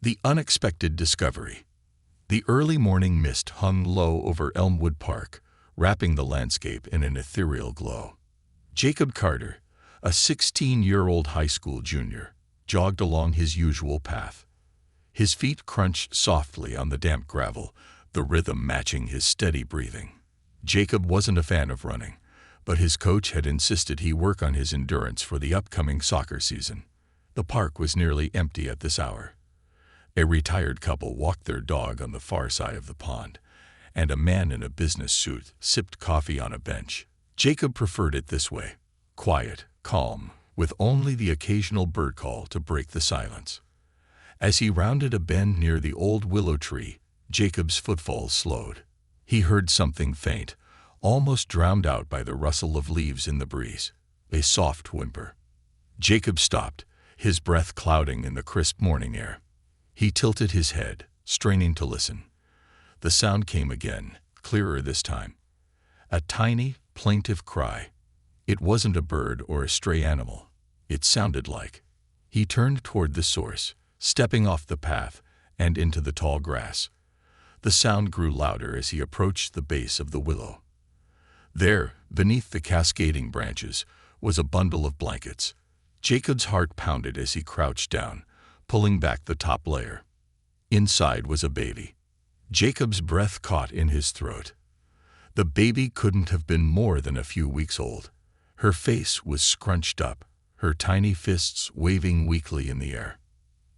The unexpected discovery. The early morning mist hung low over Elmwood Park, wrapping the landscape in an ethereal glow. Jacob Carter, a 16-year-old high school junior, jogged along his usual path. His feet crunched softly on the damp gravel, the rhythm matching his steady breathing. Jacob wasn't a fan of running, but his coach had insisted he work on his endurance for the upcoming soccer season. The park was nearly empty at this hour. A retired couple walked their dog on the far side of the pond, and a man in a business suit sipped coffee on a bench. Jacob preferred it this way, quiet, calm, with only the occasional bird call to break the silence. As he rounded a bend near the old willow tree, Jacob's footfalls slowed. He heard something faint, almost drowned out by the rustle of leaves in the breeze, a soft whimper. Jacob stopped, his breath clouding in the crisp morning air. He tilted his head, straining to listen. The sound came again, clearer this time. A tiny, plaintive cry. It wasn't a bird or a stray animal. It sounded like. He turned toward the source, stepping off the path and into the tall grass. The sound grew louder as he approached the base of the willow. There, beneath the cascading branches, was a bundle of blankets. Jacob's heart pounded as he crouched down, pulling back the top layer. Inside was a baby. Jacob's breath caught in his throat. The baby couldn't have been more than a few weeks old. Her face was scrunched up, her tiny fists waving weakly in the air.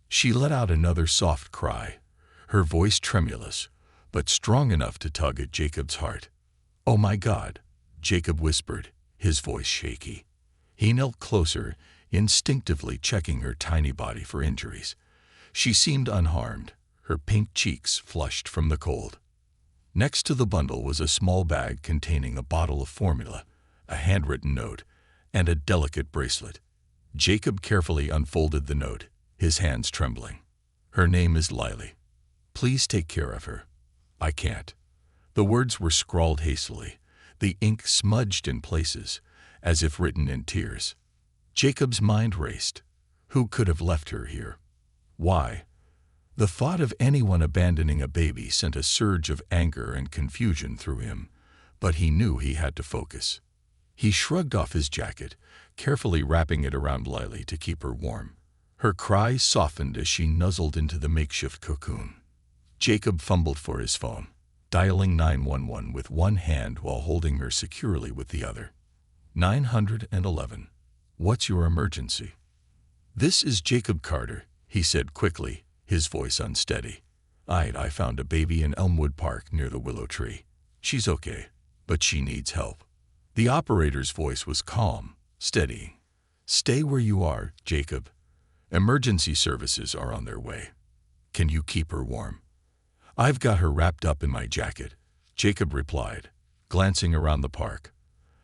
She let out another soft cry, her voice tremulous, but strong enough to tug at Jacob's heart. "Oh my God," Jacob whispered, his voice shaky. He knelt closer, instinctively checking her tiny body for injuries. She seemed unharmed, her pink cheeks flushed from the cold. Next to the bundle was a small bag containing a bottle of formula, a handwritten note, and a delicate bracelet. Jacob carefully unfolded the note, his hands trembling. "Her name is Lily. Please take care of her. I can't." The words were scrawled hastily, the ink smudged in places, as if written in tears. Jacob's mind raced. Who could have left her here? Why? The thought of anyone abandoning a baby sent a surge of anger and confusion through him, but he knew he had to focus. He shrugged off his jacket, carefully wrapping it around Lily to keep her warm. Her cries softened as she nuzzled into the makeshift cocoon. Jacob fumbled for his phone, dialing 911 with one hand while holding her securely with the other. 911. "What's your emergency?" "This is Jacob Carter," he said quickly, his voice unsteady. I found a baby in Elmwood Park near the willow tree. She's okay, but she needs help." The operator's voice was calm, steady. "Stay where you are, Jacob. Emergency services are on their way. Can you keep her warm?" "I've got her wrapped up in my jacket," Jacob replied, glancing around the park.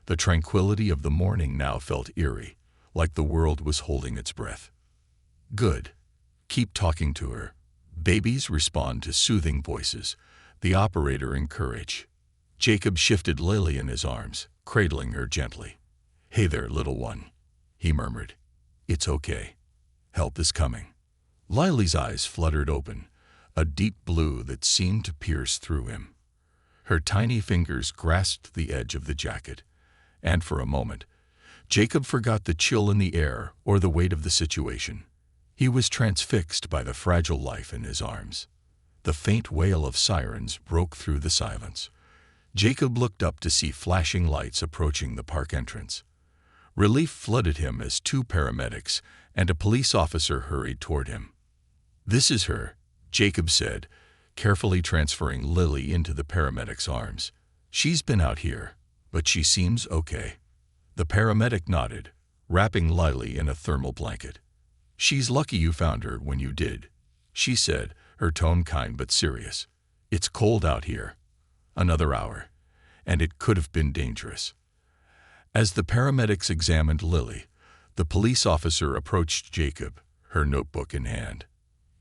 The tranquility of the morning now felt eerie, like the world was holding its breath. "Good. Keep talking to her. Babies respond to soothing voices," the operator encouraged. Jacob shifted Lily in his arms, cradling her gently. "Hey there, little one," he murmured. "It's okay. Help is coming." Lily's eyes fluttered open, a deep blue that seemed to pierce through him. Her tiny fingers grasped the edge of the jacket, and for a moment, Jacob forgot the chill in the air or the weight of the situation. He was transfixed by the fragile life in his arms. The faint wail of sirens broke through the silence. Jacob looked up to see flashing lights approaching the park entrance. Relief flooded him as two paramedics and a police officer hurried toward him. "This is her," Jacob said, carefully transferring Lily into the paramedic's arms. "She's been out here, but she seems okay." The paramedic nodded, wrapping Lily in a thermal blanket. "She's lucky you found her when you did," she said, her tone kind but serious. "It's cold out here. Another hour, and it could have been dangerous." As the paramedics examined Lily, the police officer approached Jacob, her notebook in hand.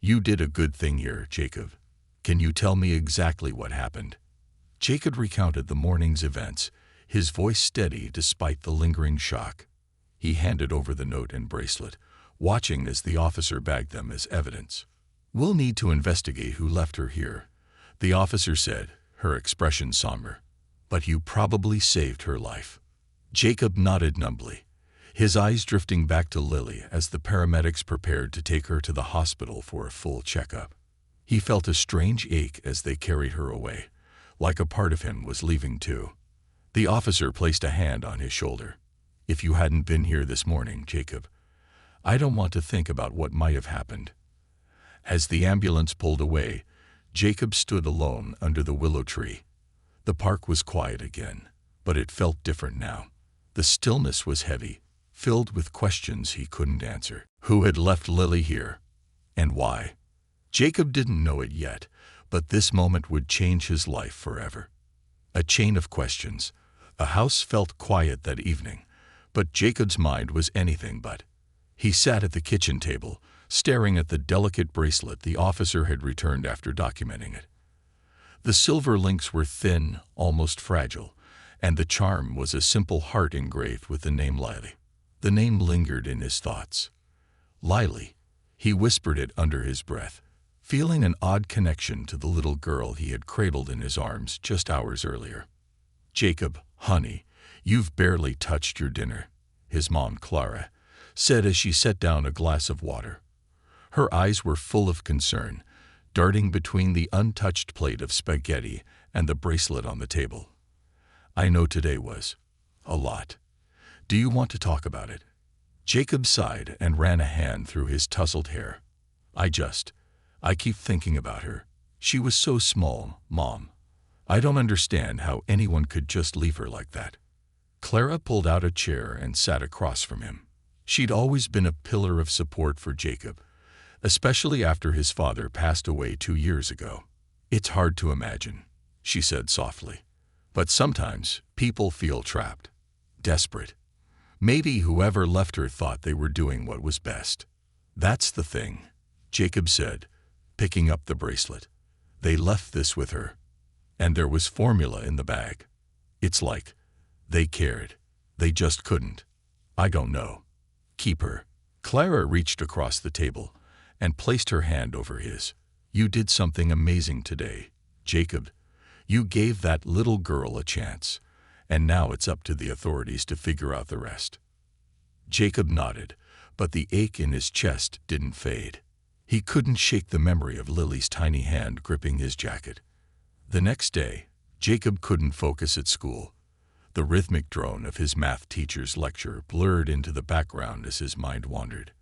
"You did a good thing here, Jacob. Can you tell me exactly what happened?" Jacob recounted the morning's events, his voice steady despite the lingering shock. He handed over the note and bracelet, watching as the officer bagged them as evidence. "We'll need to investigate who left her here," the officer said, her expression somber. "But you probably saved her life." Jacob nodded numbly, his eyes drifting back to Lily as the paramedics prepared to take her to the hospital for a full checkup. He felt a strange ache as they carried her away, like a part of him was leaving too. The officer placed a hand on his shoulder. "If you hadn't been here this morning, Jacob, I don't want to think about what might have happened." As the ambulance pulled away, Jacob stood alone under the willow tree. The park was quiet again, but it felt different now. The stillness was heavy, filled with questions he couldn't answer. Who had left Lily here? And why? Jacob didn't know it yet, but this moment would change his life forever. A chain of questions. The house felt quiet that evening, but Jacob's mind was anything but. He sat at the kitchen table, staring at the delicate bracelet the officer had returned after documenting it. The silver links were thin, almost fragile, and the charm was a simple heart engraved with the name Lily. The name lingered in his thoughts. Lily, he whispered it under his breath, feeling an odd connection to the little girl he had cradled in his arms just hours earlier. "Jacob, honey, you've barely touched your dinner," his mom, Clara, said as she set down a glass of water. Her eyes were full of concern, darting between the untouched plate of spaghetti and the bracelet on the table. "I know today was a lot. Do you want to talk about it?" Jacob sighed and ran a hand through his tousled hair. I keep thinking about her. She was so small, Mom. I don't understand how anyone could just leave her like that." Clara pulled out a chair and sat across from him. She'd always been a pillar of support for Jacob, especially after his father passed away 2 years ago. "It's hard to imagine," she said softly. "But sometimes people feel trapped, desperate. Maybe whoever left her thought they were doing what was best." "That's the thing," Jacob said, picking up the bracelet. "They left this with her, and there was formula in the bag. It's like they cared. They just couldn't. I don't know. Keep her." Clara reached across the table and placed her hand over his. "You did something amazing today, Jacob. You gave that little girl a chance, and now it's up to the authorities to figure out the rest." Jacob nodded, but the ache in his chest didn't fade. He couldn't shake the memory of Lily's tiny hand gripping his jacket. The next day, Jacob couldn't focus at school. The rhythmic drone of his math teacher's lecture blurred into the background as his mind wandered.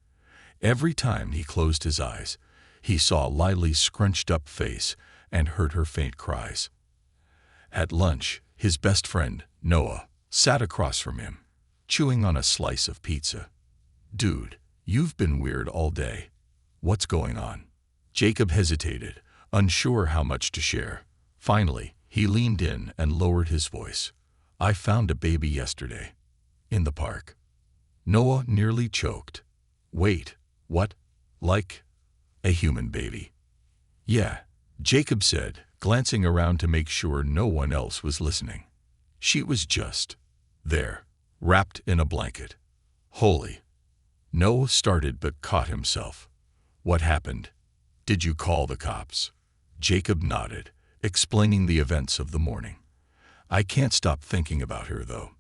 Every time he closed his eyes, he saw Lily's scrunched-up face and heard her faint cries. At lunch, his best friend, Noah, sat across from him, chewing on a slice of pizza. "Dude, you've been weird all day. What's going on?" Jacob hesitated, unsure how much to share. Finally, he leaned in and lowered his voice. "I found a baby yesterday. In the park." Noah nearly choked. "Wait, what? Like a human baby?" "Yeah," Jacob said, glancing around to make sure no one else was listening. "She was just there, wrapped in a blanket." "Holy." Noah started but caught himself. "What happened? Did you call the cops?" Jacob nodded, explaining the events of the morning. "I can't stop thinking about her, though.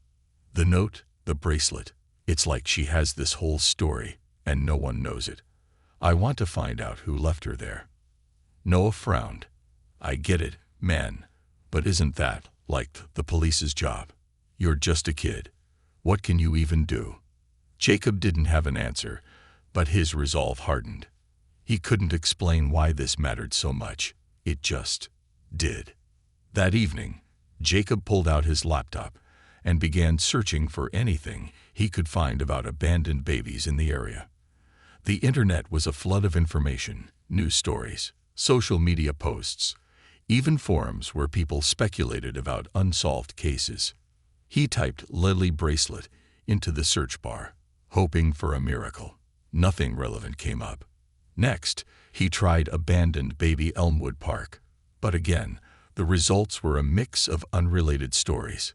The note, the bracelet, it's like she has this whole story, and no one knows it. I want to find out who left her there." Noah frowned. "I get it, man, but isn't that, like, the police's job? You're just a kid. What can you even do?" Jacob didn't have an answer, but his resolve hardened. He couldn't explain why this mattered so much. It just did. That evening, Jacob pulled out his laptop and began searching for anything he could find about abandoned babies in the area. The internet was a flood of information, news stories, social media posts, even forums where people speculated about unsolved cases. He typed "Lily bracelet" into the search bar, hoping for a miracle. Nothing relevant came up. Next, he tried abandoned baby Elmwood Park, but again, the results were a mix of unrelated stories.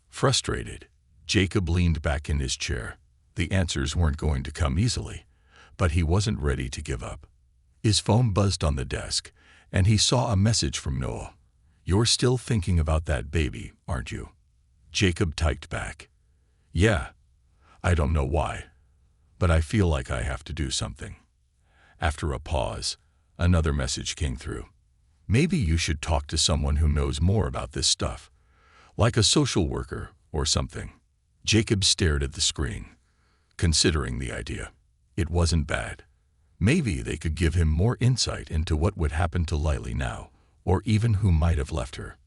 Frustrated, Jacob leaned back in his chair. The answers weren't going to come easily, but he wasn't ready to give up. His phone buzzed on the desk, and he saw a message from Noah. "You're still thinking about that baby, aren't you?" Jacob typed back. "Yeah. I don't know why, but I feel like I have to do something." After a pause, another message came through. "Maybe you should talk to someone who knows more about this stuff, like a social worker or something." Jacob stared at the screen, considering the idea. It wasn't bad. Maybe they could give him more insight into what would happen to Lily now, or even who might have left her.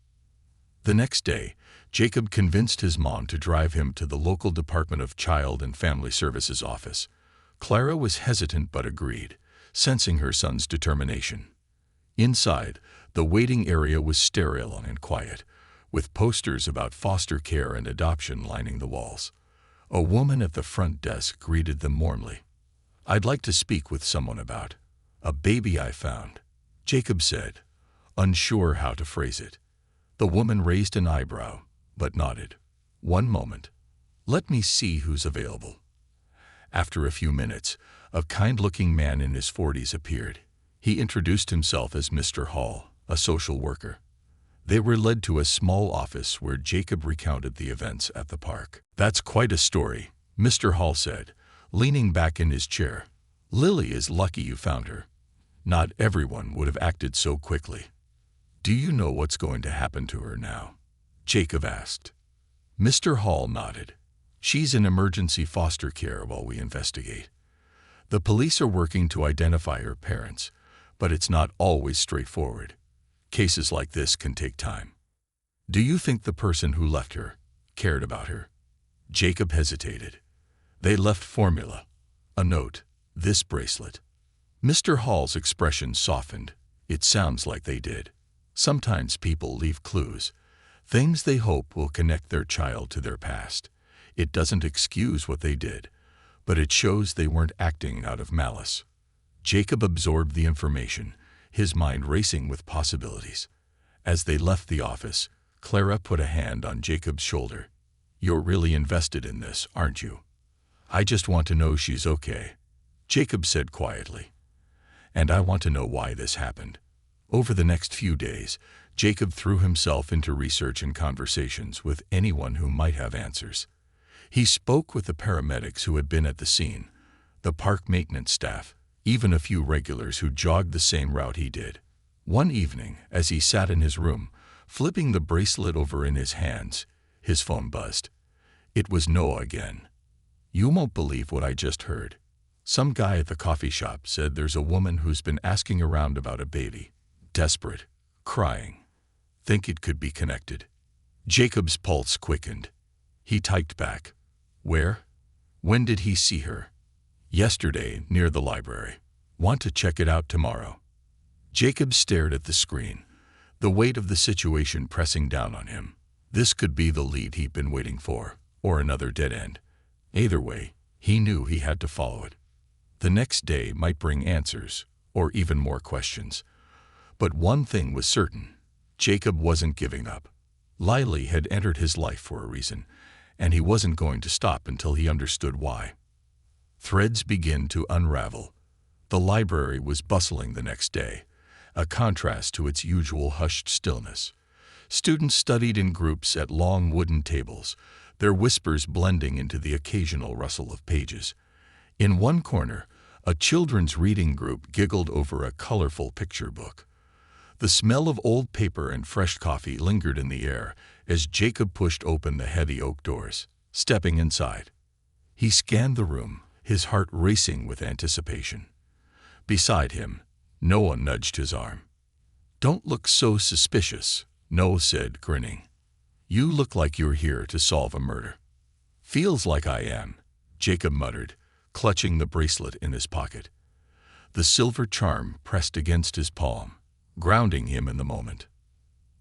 The next day, Jacob convinced his mom to drive him to the local Department of Child and Family Services office. Clara was hesitant but agreed, sensing her son's determination. Inside, the waiting area was sterile and quiet, with posters about foster care and adoption lining the walls. A woman at the front desk greeted them warmly. "I'd like to speak with someone about a baby I found," Jacob said, unsure how to phrase it. The woman raised an eyebrow, but nodded. "One moment. Let me see who's available." After a few minutes, a kind-looking man in his 40s appeared. He introduced himself as Mr. Hall, a social worker. They were led to a small office where Jacob recounted the events at the park. "That's quite a story," Mr. Hall said, leaning back in his chair. "Lily is lucky you found her. Not everyone would have acted so quickly." "Do you know what's going to happen to her now?" Jacob asked. Mr. Hall nodded. "She's in emergency foster care while we investigate. The police are working to identify her parents, but it's not always straightforward. Cases like this can take time." "Do you think the person who left her cared about her?" Jacob hesitated. "They left formula, a note, this bracelet." Mr. Hall's expression softened. "It sounds like they did. Sometimes people leave clues, things they hope will connect their child to their past. It doesn't excuse what they did, but it shows they weren't acting out of malice." Jacob absorbed the information, his mind racing with possibilities. As they left the office, Clara put a hand on Jacob's shoulder. "You're really invested in this, aren't you?" "I just want to know she's okay," Jacob said quietly. "And I want to know why this happened." Over the next few days, Jacob threw himself into research and conversations with anyone who might have answers. He spoke with the paramedics who had been at the scene, the park maintenance staff, even a few regulars who jogged the same route he did. One evening, as he sat in his room, flipping the bracelet over in his hands, his phone buzzed. It was Noah again. "You won't believe what I just heard. Some guy at the coffee shop said there's a woman who's been asking around about a baby. Desperate, crying. Think it could be connected." Jacob's pulse quickened. He typed back. "Where? When did he see her?" "Yesterday, near the library. Want to check it out tomorrow?" Jacob stared at the screen, the weight of the situation pressing down on him. This could be the lead he'd been waiting for, or another dead end. Either way, he knew he had to follow it. The next day might bring answers, or even more questions. But one thing was certain. Jacob wasn't giving up. Lily had entered his life for a reason, and he wasn't going to stop until he understood why. Threads began to unravel. The library was bustling the next day, a contrast to its usual hushed stillness. Students studied in groups at long wooden tables, their whispers blending into the occasional rustle of pages. In one corner, a children's reading group giggled over a colorful picture book. The smell of old paper and fresh coffee lingered in the air as Jacob pushed open the heavy oak doors. Stepping inside, he scanned the room, his heart racing with anticipation. Beside him, Noah nudged his arm. "Don't look so suspicious," Noah said, grinning. "You look like you're here to solve a murder." "Feels like I am," Jacob muttered, clutching the bracelet in his pocket. The silver charm pressed against his palm, grounding him in the moment.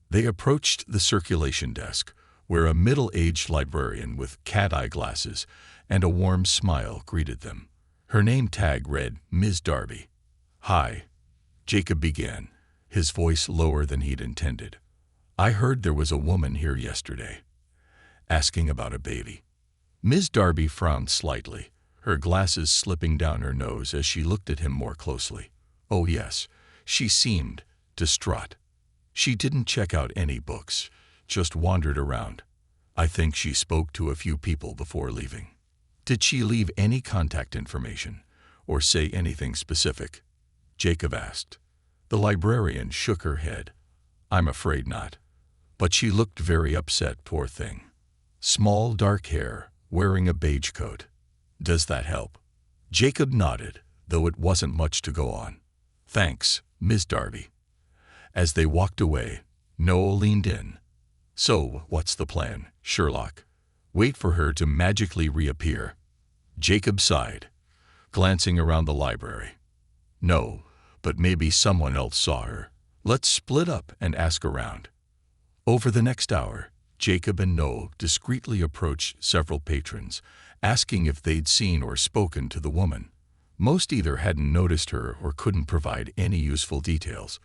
They approached the circulation desk, where a middle-aged librarian with cat-eye glasses and a warm smile greeted them. Her name tag read Ms. Darby. "Hi," Jacob began, his voice lower than he'd intended. "I heard there was a woman here yesterday, asking about a baby." Ms. Darby frowned slightly, her glasses slipping down her nose as she looked at him more closely. Oh yes, she seemed distraught. She didn't check out any books, just wandered around. I think she spoke to a few people before leaving. Did she leave any contact information or say anything specific? Jacob asked. The librarian shook her head. I'm afraid not. But she looked very upset, poor thing. Small dark hair, wearing a beige coat. Does that help? Jacob nodded, though it wasn't much to go on. Thanks, Miss Darby. As they walked away, Noah leaned in. So, what's the plan, Sherlock? Wait for her to magically reappear. Jacob sighed, glancing around the library. No, but maybe someone else saw her. Let's split up and ask around. Over the next hour, Jacob and Noah discreetly approached several patrons, asking if they'd seen or spoken to the woman. Most either hadn't noticed her or couldn't provide any useful details.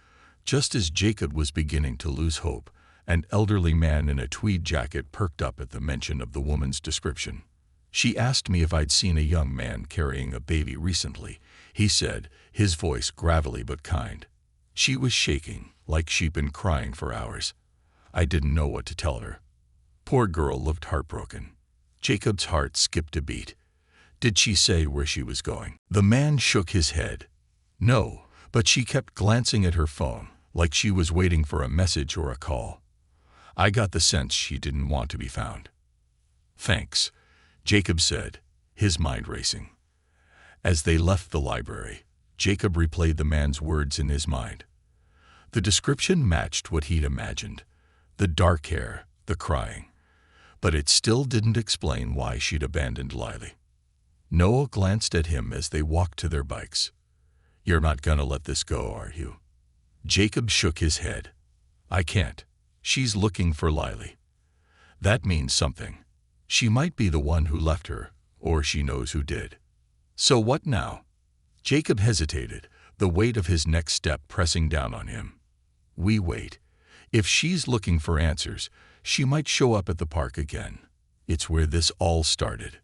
Just as Jacob was beginning to lose hope, an elderly man in a tweed jacket perked up at the mention of the woman's description. She asked me if I'd seen a young man carrying a baby recently, he said, his voice gravelly but kind. She was shaking, like she'd been crying for hours. I didn't know what to tell her. Poor girl looked heartbroken. Jacob's heart skipped a beat. Did she say where she was going? The man shook his head. No, but she kept glancing at her phone, like she was waiting for a message or a call. I got the sense she didn't want to be found. Thanks, Jacob said, his mind racing. As they left the library, Jacob replayed the man's words in his mind. The description matched what he'd imagined. The dark hair, the crying. But it still didn't explain why she'd abandoned Lily. Noah glanced at him as they walked to their bikes. You're not gonna let this go, are you? Jacob shook his head. I can't. She's looking for Lily. That means something. She might be the one who left her, or she knows who did. So what now? Jacob hesitated, the weight of his next step pressing down on him. We wait. If she's looking for answers, she might show up at the park again. It's where this all started.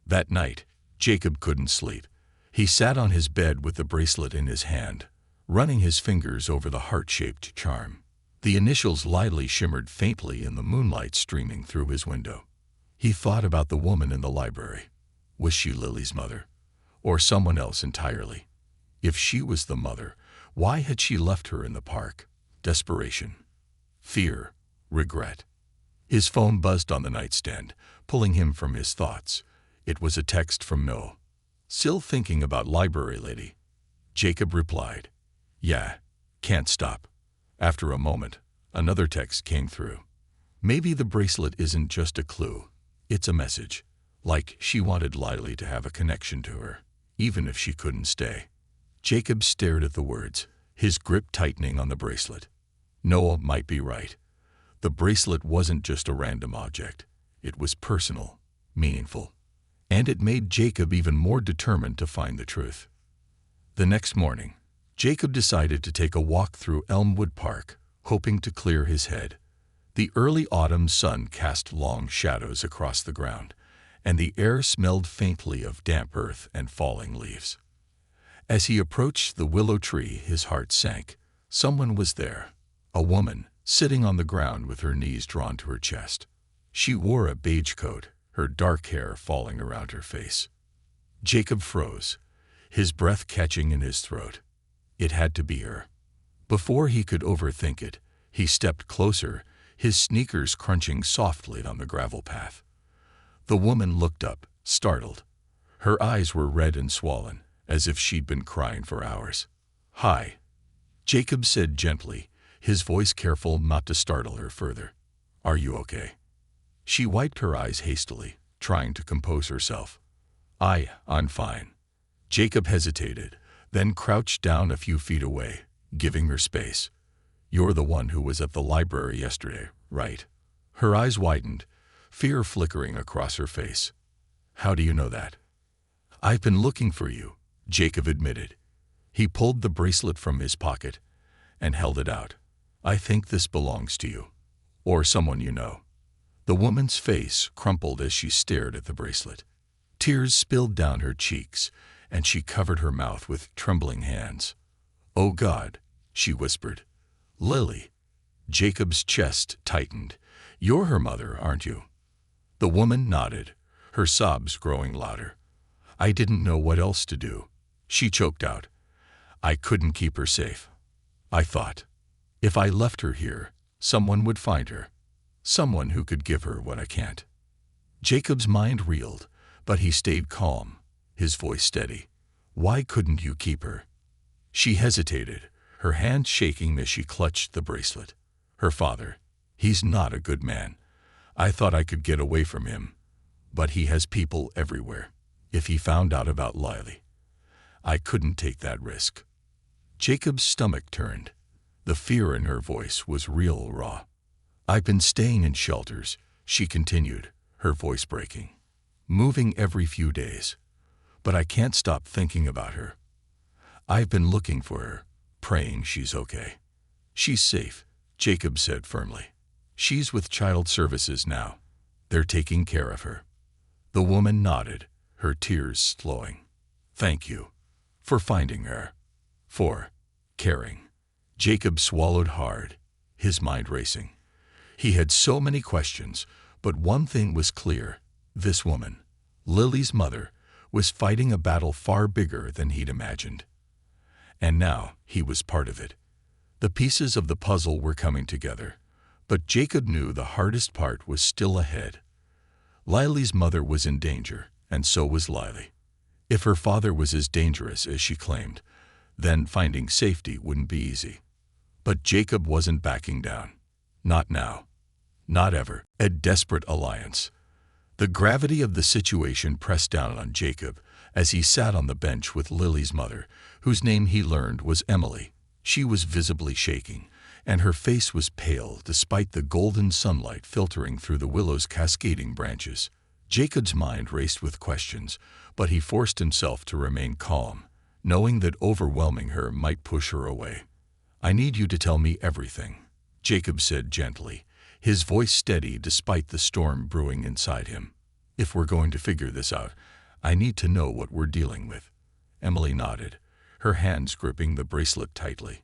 That night, Jacob couldn't sleep. He sat on his bed with the bracelet in his hand, running his fingers over the heart-shaped charm. The initials Lily shimmered faintly in the moonlight streaming through his window. He thought about the woman in the library. Was she Lily's mother? Or someone else entirely? If she was the mother, why had she left her in the park? Desperation. Fear. Regret. His phone buzzed on the nightstand, pulling him from his thoughts. It was a text from Noah. Still thinking about library lady? Jacob replied. Yeah, can't stop. After a moment, another text came through. Maybe the bracelet isn't just a clue. It's a message. Like she wanted Lily to have a connection to her, even if she couldn't stay. Jacob stared at the words, his grip tightening on the bracelet. Noah might be right. The bracelet wasn't just a random object. It was personal, meaningful. And it made Jacob even more determined to find the truth. The next morning, Jacob decided to take a walk through Elmwood Park, hoping to clear his head. The early autumn sun cast long shadows across the ground, and the air smelled faintly of damp earth and falling leaves. As he approached the willow tree, his heart sank. Someone was there, a woman, sitting on the ground with her knees drawn to her chest. She wore a beige coat, her dark hair falling around her face. Jacob froze, his breath catching in his throat. It had to be her. Before he could overthink it, he stepped closer, his sneakers crunching softly on the gravel path. The woman looked up, startled. Her eyes were red and swollen, as if she'd been crying for hours. Hi, Jacob said gently, his voice careful not to startle her further. Are you okay? She wiped her eyes hastily, trying to compose herself. I'm fine. Jacob hesitated, then crouched down a few feet away, giving her space. You're the one who was at the library yesterday, right? Her eyes widened, fear flickering across her face. How do you know that? I've been looking for you, Jacob admitted. He pulled the bracelet from his pocket and held it out. I think this belongs to you, or someone you know. The woman's face crumpled as she stared at the bracelet. Tears spilled down her cheeks, and she covered her mouth with trembling hands. "Oh God," she whispered. "Lily." Jacob's chest tightened. "You're her mother, aren't you?" The woman nodded, her sobs growing louder. "I didn't know what else to do," she choked out. "I couldn't keep her safe. I thought, if I left her here, someone would find her. Someone who could give her what I can't." Jacob's mind reeled, but he stayed calm, his voice steady. "Why couldn't you keep her?" She hesitated, her hand shaking as she clutched the bracelet. "Her father, he's not a good man. I thought I could get away from him, but he has people everywhere. If he found out about Lily, I couldn't take that risk." Jacob's stomach turned. The fear in her voice was real raw. "I've been staying in shelters," she continued, her voice breaking, "moving every few days. But I can't stop thinking about her. I've been looking for her, praying she's okay." "She's safe," Jacob said firmly. "She's with child services now. They're taking care of her." The woman nodded, her tears flowing. "Thank you for finding her, for caring." Jacob swallowed hard, his mind racing. He had so many questions, but one thing was clear. This woman, Lily's mother, was fighting a battle far bigger than he'd imagined. And now he was part of it. The pieces of the puzzle were coming together, but Jacob knew the hardest part was still ahead. Lily's mother was in danger, and so was Lily. If her father was as dangerous as she claimed, then finding safety wouldn't be easy. But Jacob wasn't backing down. Not now. Not ever. A desperate alliance. The gravity of the situation pressed down on Jacob as he sat on the bench with Lily's mother, whose name he learned was Emily. She was visibly shaking, and her face was pale despite the golden sunlight filtering through the willow's cascading branches. Jacob's mind raced with questions, but he forced himself to remain calm, knowing that overwhelming her might push her away. "I need you to tell me everything," Jacob said gently, his voice steady despite the storm brewing inside him. "If we're going to figure this out, I need to know what we're dealing with." Emily nodded, her hands gripping the bracelet tightly.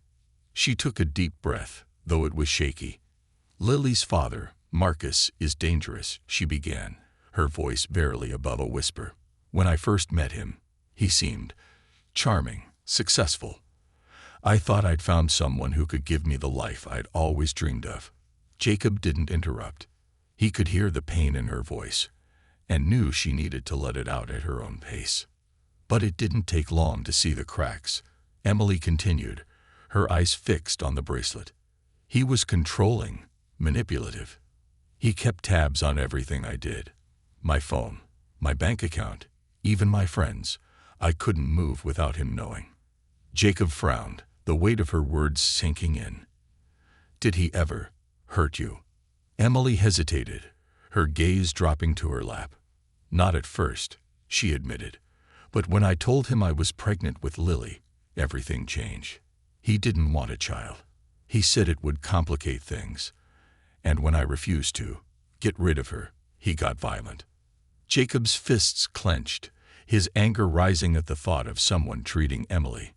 She took a deep breath, though it was shaky. "Lily's father, Marcus, is dangerous," she began, her voice barely above a whisper. "When I first met him, he seemed charming, successful. I thought I'd found someone who could give me the life I'd always dreamed of." Jacob didn't interrupt. He could hear the pain in her voice, and knew she needed to let it out at her own pace. But it didn't take long to see the cracks. Emily continued, her eyes fixed on the bracelet. "He was controlling, manipulative. He kept tabs on everything I did. My phone, my bank account, even my friends. I couldn't move without him knowing." Jacob frowned, the weight of her words sinking in. "Did he ever hurt you?" Emily hesitated, her gaze dropping to her lap. "Not at first," she admitted. "But when I told him I was pregnant with Lily, everything changed. He didn't want a child. He said it would complicate things. And when I refused to get rid of her, he got violent." Jacob's fists clenched, his anger rising at the thought of someone treating Emily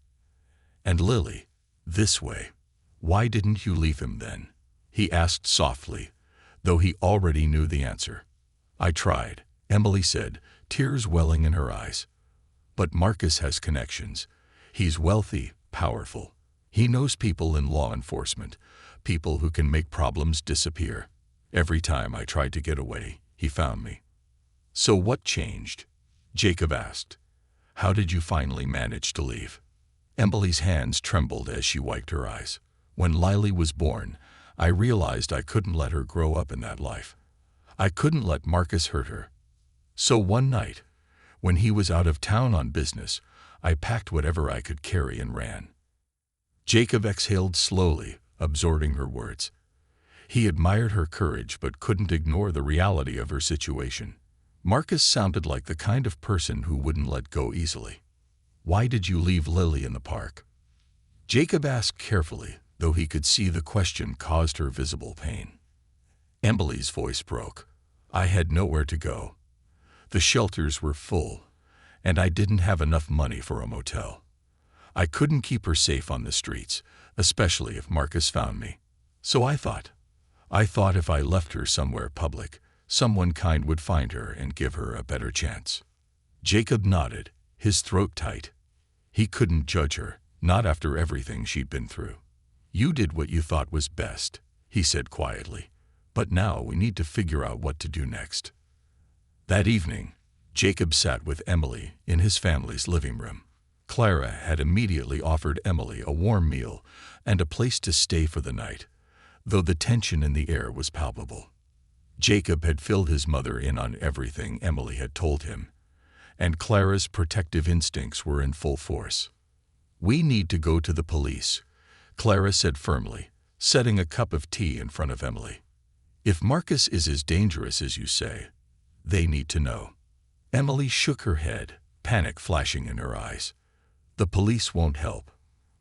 and Lily this way. "Why didn't you leave him then?" he asked softly, though he already knew the answer. "I tried," Emily said, tears welling in her eyes. "But Marcus has connections. He's wealthy, powerful. He knows people in law enforcement, people who can make problems disappear. Every time I tried to get away, he found me." "So what changed?" Jacob asked. "How did you finally manage to leave?" Emily's hands trembled as she wiped her eyes. "When Lily was born, I realized I couldn't let her grow up in that life. I couldn't let Marcus hurt her. So one night, when he was out of town on business, I packed whatever I could carry and ran." Jacob exhaled slowly, absorbing her words. He admired her courage but couldn't ignore the reality of her situation. Marcus sounded like the kind of person who wouldn't let go easily. "Why did you leave Lily in the park?" Jacob asked carefully, though he could see the question caused her visible pain. Emily's voice broke. "I had nowhere to go. The shelters were full, and I didn't have enough money for a motel. I couldn't keep her safe on the streets, especially if Marcus found me. So I thought if I left her somewhere public, someone kind would find her and give her a better chance. Jacob nodded, his throat tight. He couldn't judge her, not after everything she'd been through. You did what you thought was best, he said quietly. But now we need to figure out what to do next. That evening, Jacob sat with Emily in his family's living room. Clara had immediately offered Emily a warm meal and a place to stay for the night, though the tension in the air was palpable. Jacob had filled his mother in on everything Emily had told him, and Clara's protective instincts were in full force. "We need to go to the police," Clara said firmly, setting a cup of tea in front of Emily. "If Marcus is as dangerous as you say, they need to know." Emily shook her head, panic flashing in her eyes. "The police won't help.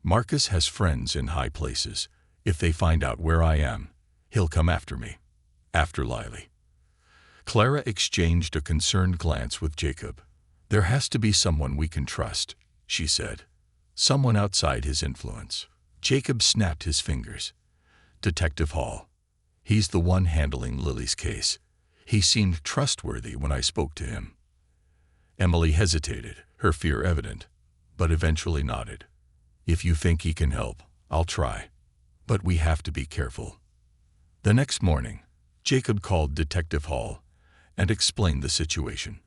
Marcus has friends in high places. If they find out where I am, he'll come after me. After Lily." Clara exchanged a concerned glance with Jacob. "There has to be someone we can trust," she said. "Someone outside his influence." Jacob snapped his fingers. "Detective Hall. He's the one handling Lily's case. He seemed trustworthy when I spoke to him." Emily hesitated, her fear evident, but eventually nodded. "If you think he can help, I'll try. But we have to be careful." The next morning, Jacob called Detective Hall and explained the situation.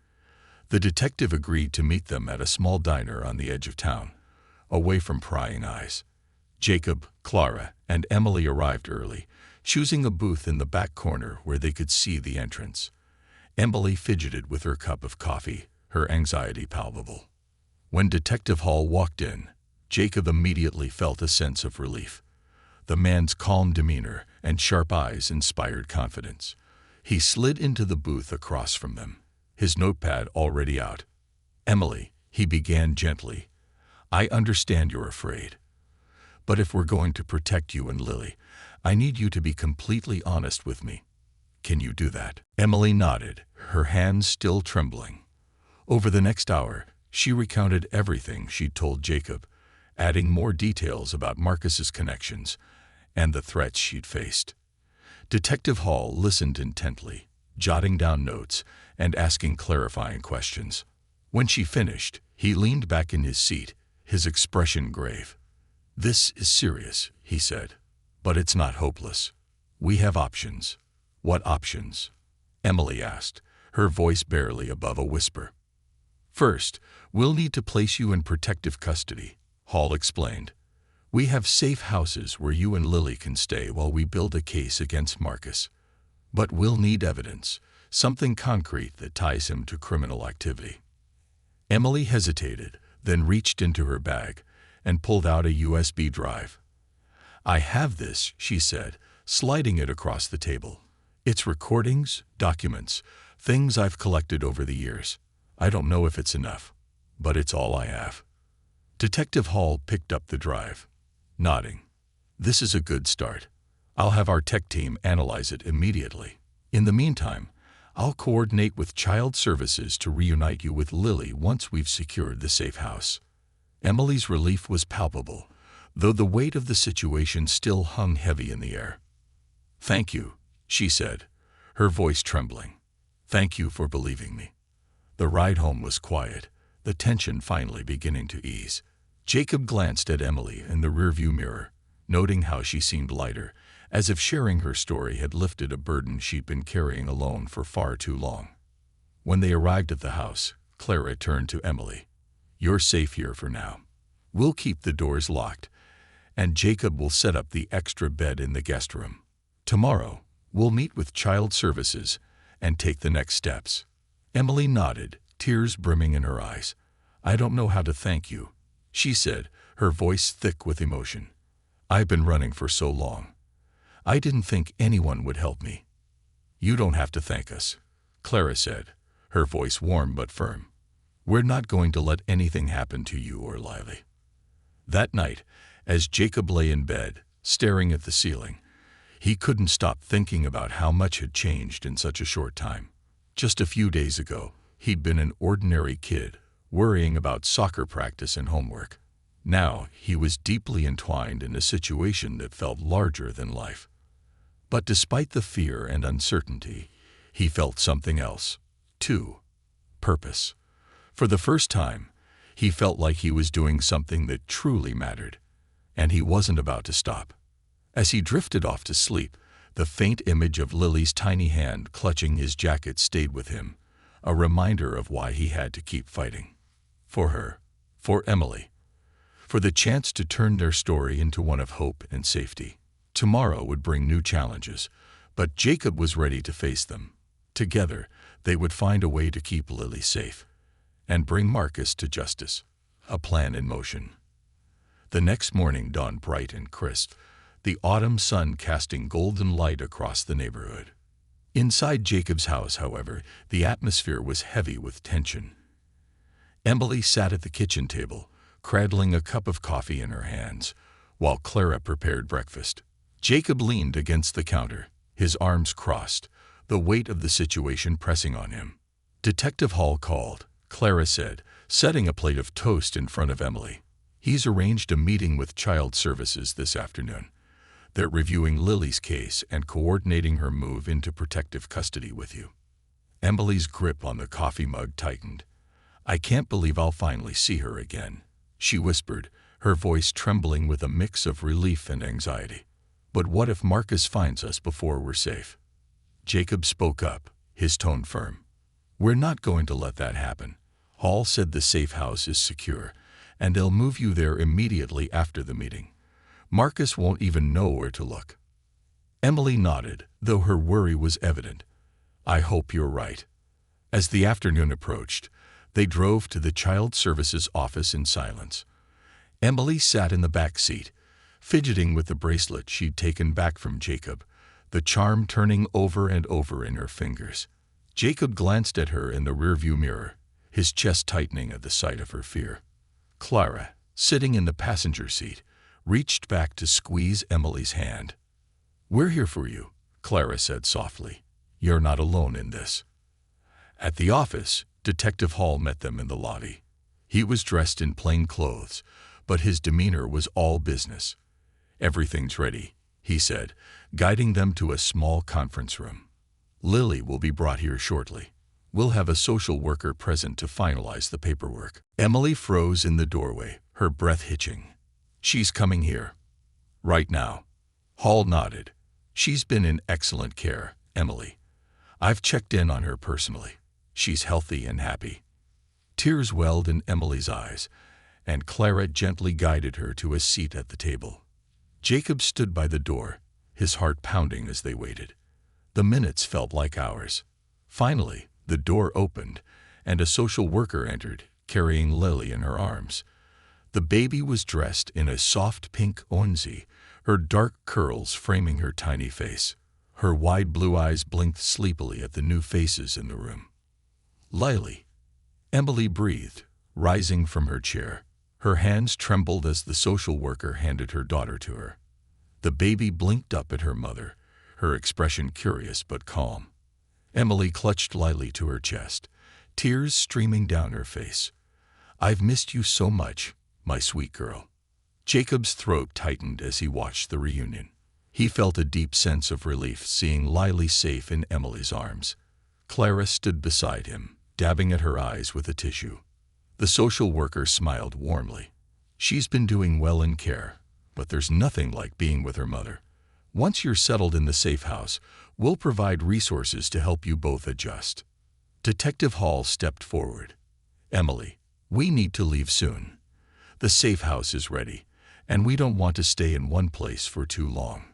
The detective agreed to meet them at a small diner on the edge of town, away from prying eyes. Jacob, Clara, and Emily arrived early, choosing a booth in the back corner where they could see the entrance. Emily fidgeted with her cup of coffee, her anxiety palpable. When Detective Hall walked in, Jacob immediately felt a sense of relief. The man's calm demeanor and sharp eyes inspired confidence. He slid into the booth across from them, his notepad already out. "Emily," he began gently, "I understand you're afraid. But if we're going to protect you and Lily, I need you to be completely honest with me. Can you do that?" Emily nodded, her hands still trembling. Over the next hour, she recounted everything she'd told Jacob, adding more details about Marcus's connections and the threats she'd faced. Detective Hall listened intently, jotting down notes and asking clarifying questions. When she finished, he leaned back in his seat, his expression grave. "This is serious," he said, "but it's not hopeless. We have options." "What options?" Emily asked, her voice barely above a whisper. "First, we'll need to place you in protective custody," Hall explained. "We have safe houses where you and Lily can stay while we build a case against Marcus. But we'll need evidence, something concrete that ties him to criminal activity." Emily hesitated, then reached into her bag and pulled out a USB drive. "I have this," she said, sliding it across the table. "It's recordings, documents, things I've collected over the years. I don't know if it's enough, but it's all I have." Detective Hall picked up the drive, nodding. "This is a good start. I'll have our tech team analyze it immediately. In the meantime, I'll coordinate with Child Services to reunite you with Lily once we've secured the safe house." Emily's relief was palpable, though the weight of the situation still hung heavy in the air. "Thank you," she said, her voice trembling. "Thank you for believing me." The ride home was quiet, the tension finally beginning to ease. Jacob glanced at Emily in the rearview mirror, noting how she seemed lighter, as if sharing her story had lifted a burden she'd been carrying alone for far too long. When they arrived at the house, Clara turned to Emily. "You're safe here for now. We'll keep the doors locked, and Jacob will set up the extra bed in the guest room. Tomorrow, we'll meet with Child Services and take the next steps." Emily nodded, tears brimming in her eyes. "I don't know how to thank you," she said, her voice thick with emotion. "I've been running for so long. I didn't think anyone would help me." "You don't have to thank us," Clara said, her voice warm but firm. "We're not going to let anything happen to you or Lily." That night, as Jacob lay in bed, staring at the ceiling, he couldn't stop thinking about how much had changed in such a short time. Just a few days ago, he'd been an ordinary kid, worrying about soccer practice and homework. Now he was deeply entwined in a situation that felt larger than life. But despite the fear and uncertainty, he felt something else, too: purpose. For the first time, he felt like he was doing something that truly mattered, and he wasn't about to stop. As he drifted off to sleep, the faint image of Lily's tiny hand clutching his jacket stayed with him, a reminder of why he had to keep fighting. For her, for Emily, for the chance to turn their story into one of hope and safety. Tomorrow would bring new challenges, but Jacob was ready to face them. Together, they would find a way to keep Lily safe and bring Marcus to justice, a plan in motion. The next morning dawned bright and crisp, the autumn sun casting golden light across the neighborhood. Inside Jacob's house, however, the atmosphere was heavy with tension. Emily sat at the kitchen table, cradling a cup of coffee in her hands, while Clara prepared breakfast. Jacob leaned against the counter, his arms crossed, the weight of the situation pressing on him. Detective Hall called, Clara said, setting a plate of toast in front of Emily. He's arranged a meeting with Child Services this afternoon. They're reviewing Lily's case and coordinating her move into protective custody with you. Emily's grip on the coffee mug tightened. I can't believe I'll finally see her again, she whispered, her voice trembling with a mix of relief and anxiety. But what if Marcus finds us before we're safe? Jacob spoke up, his tone firm. We're not going to let that happen. Hall said the safe house is secure, and they'll move you there immediately after the meeting. Marcus won't even know where to look. Emily nodded, though her worry was evident. I hope you're right. As the afternoon approached, they drove to the Child Services office in silence. Emily sat in the back seat, fidgeting with the bracelet she'd taken back from Jacob, the charm turning over and over in her fingers. Jacob glanced at her in the rearview mirror, his chest tightening at the sight of her fear. Clara, sitting in the passenger seat, reached back to squeeze Emily's hand. We're here for you, Clara said softly. You're not alone in this. At the office, Detective Hall met them in the lobby. He was dressed in plain clothes, but his demeanor was all business. Everything's ready, he said, guiding them to a small conference room. Lily will be brought here shortly. We'll have a social worker present to finalize the paperwork. Emily froze in the doorway, her breath hitching. She's coming here. Right now. Hall nodded. She's been in excellent care, Emily. I've checked in on her personally. She's healthy and happy. Tears welled in Emily's eyes, and Clara gently guided her to a seat at the table. Jacob stood by the door, his heart pounding as they waited. The minutes felt like hours. Finally, the door opened, and a social worker entered, carrying Lily in her arms. The baby was dressed in a soft pink onesie, her dark curls framing her tiny face. Her wide blue eyes blinked sleepily at the new faces in the room. Lily, Emily breathed, rising from her chair. Her hands trembled as the social worker handed her daughter to her. The baby blinked up at her mother, her expression curious but calm. Emily clutched Lily to her chest, tears streaming down her face. I've missed you so much, my sweet girl. Jacob's throat tightened as he watched the reunion. He felt a deep sense of relief seeing Lily safe in Emily's arms. Clara stood beside him, dabbing at her eyes with a tissue. The social worker smiled warmly. She's been doing well in care, but there's nothing like being with her mother. Once you're settled in the safe house, we'll provide resources to help you both adjust. Detective Hall stepped forward. Emily, we need to leave soon. The safe house is ready, and we don't want to stay in one place for too long.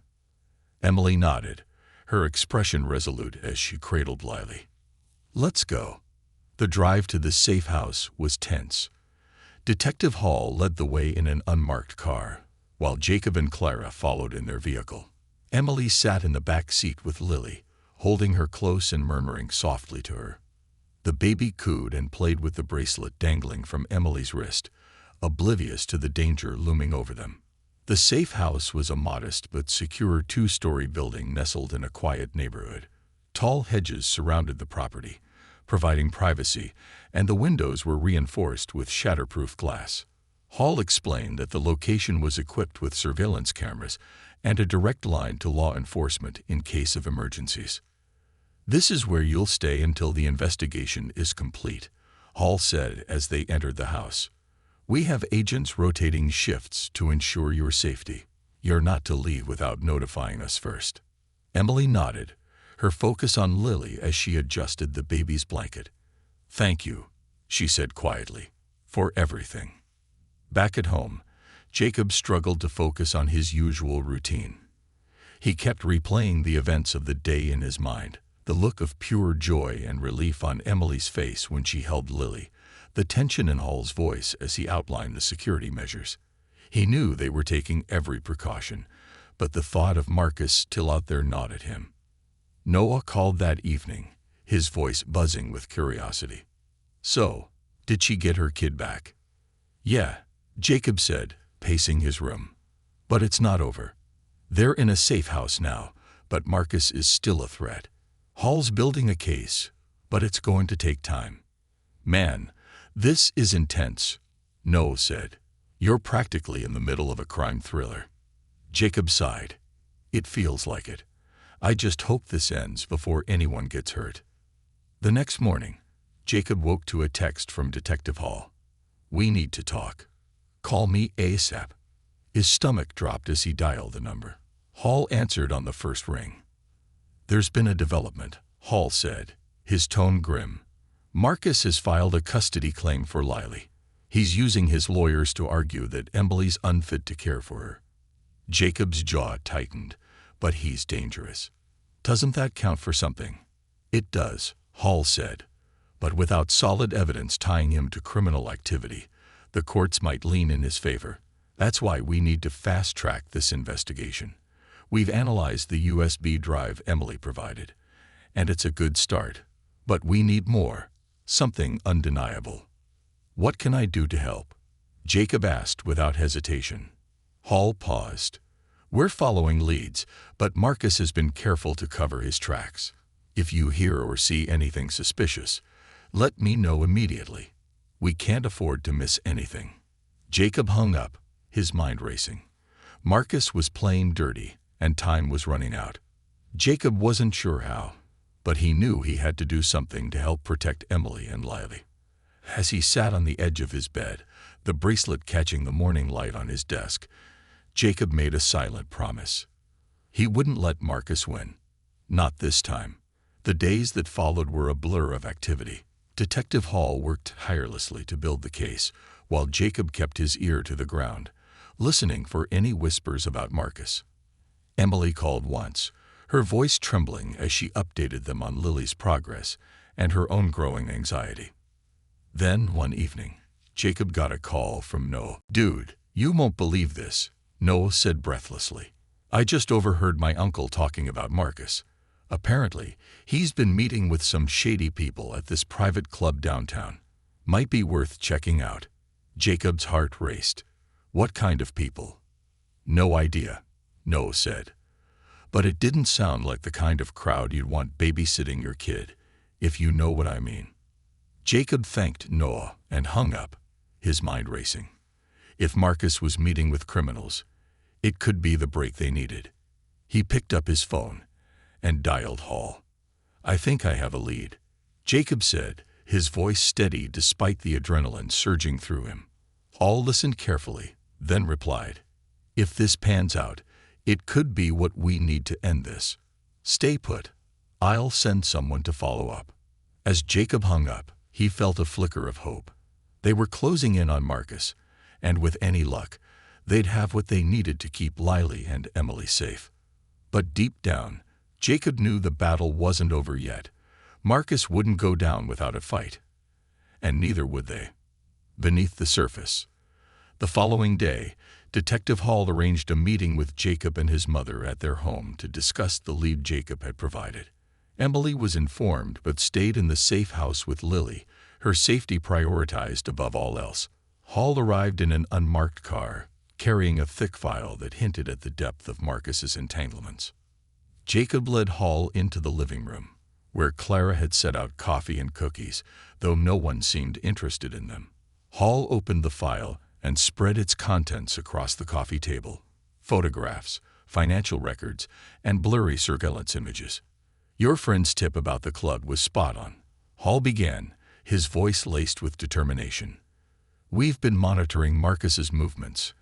Emily nodded, her expression resolute as she cradled Lily. Let's go. The drive to the safe house was tense. Detective Hall led the way in an unmarked car, while Jacob and Clara followed in their vehicle. Emily sat in the back seat with Lily, holding her close and murmuring softly to her. The baby cooed and played with the bracelet dangling from Emily's wrist, oblivious to the danger looming over them. The safe house was a modest but secure two-story building nestled in a quiet neighborhood. Tall hedges surrounded the property, providing privacy, and the windows were reinforced with shatterproof glass. Hall explained that the location was equipped with surveillance cameras and a direct line to law enforcement in case of emergencies. "This is where you'll stay until the investigation is complete," Hall said as they entered the house. "We have agents rotating shifts to ensure your safety. You're not to leave without notifying us first." Emily nodded, her focus on Lily as she adjusted the baby's blanket. "Thank you," she said quietly, "for everything." Back at home, Jacob struggled to focus on his usual routine. He kept replaying the events of the day in his mind, the look of pure joy and relief on Emily's face when she held Lily, the tension in Hall's voice as he outlined the security measures. He knew they were taking every precaution, but the thought of Marcus still out there gnawed at him. Noah called that evening, his voice buzzing with curiosity. "So, did she get her kid back?" "Yeah," Jacob said, pacing his room. "But it's not over. They're in a safe house now, but Marcus is still a threat. Hall's building a case, but it's going to take time." "Man, this is intense," Noah said. "You're practically in the middle of a crime thriller." Jacob sighed. "It feels like it. I just hope this ends before anyone gets hurt." The next morning, Jacob woke to a text from Detective Hall. "We need to talk. Call me ASAP." His stomach dropped as he dialed the number. Hall answered on the first ring. "There's been a development," Hall said, his tone grim. "Marcus has filed a custody claim for Lily. He's using his lawyers to argue that Emily's unfit to care for her." Jacob's jaw tightened. "But he's dangerous. Doesn't that count for something?" "It does," Hall said. "But without solid evidence tying him to criminal activity, the courts might lean in his favor. That's why we need to fast-track this investigation. We've analyzed the USB drive Emily provided, and it's a good start. But we need more, something undeniable." "What can I do to help?" Jacob asked without hesitation. Hall paused. "We're following leads, but Marcus has been careful to cover his tracks. If you hear or see anything suspicious, let me know immediately. We can't afford to miss anything." Jacob hung up, his mind racing. Marcus was playing dirty, and time was running out. Jacob wasn't sure how, but he knew he had to do something to help protect Emily and Lily. As he sat on the edge of his bed, the bracelet catching the morning light on his desk, Jacob made a silent promise. He wouldn't let Marcus win. Not this time. The days that followed were a blur of activity. Detective Hall worked tirelessly to build the case, while Jacob kept his ear to the ground, listening for any whispers about Marcus. Emily called once, her voice trembling as she updated them on Lily's progress and her own growing anxiety. Then, one evening, Jacob got a call from Noah. "Dude, you won't believe this," Noah said breathlessly. "I just overheard my uncle talking about Marcus. Apparently, he's been meeting with some shady people at this private club downtown. Might be worth checking out." Jacob's heart raced. "What kind of people?" "No idea," Noah said. "But it didn't sound like the kind of crowd you'd want babysitting your kid, if you know what I mean." Jacob thanked Noah and hung up, his mind racing. If Marcus was meeting with criminals, it could be the break they needed. He picked up his phone and dialed Hall. "I think I have a lead," Jacob said, his voice steady despite the adrenaline surging through him. Hall listened carefully, then replied, "If this pans out, it could be what we need to end this. Stay put. I'll send someone to follow up." As Jacob hung up, he felt a flicker of hope. They were closing in on Marcus, and with any luck, they'd have what they needed to keep Lily and Emily safe. But deep down, Jacob knew the battle wasn't over yet. Marcus wouldn't go down without a fight. And neither would they. Beneath the surface. The following day, Detective Hall arranged a meeting with Jacob and his mother at their home to discuss the lead Jacob had provided. Emily was informed but stayed in the safe house with Lily, her safety prioritized above all else. Hall arrived in an unmarked car, carrying a thick file that hinted at the depth of Marcus's entanglements. Jacob led Hall into the living room, where Clara had set out coffee and cookies, though no one seemed interested in them. Hall opened the file and spread its contents across the coffee table. Photographs, financial records, and blurry surveillance images. Your friend's tip about the club was spot on. Hall began, his voice laced with determination. We've been monitoring Marcus's movements,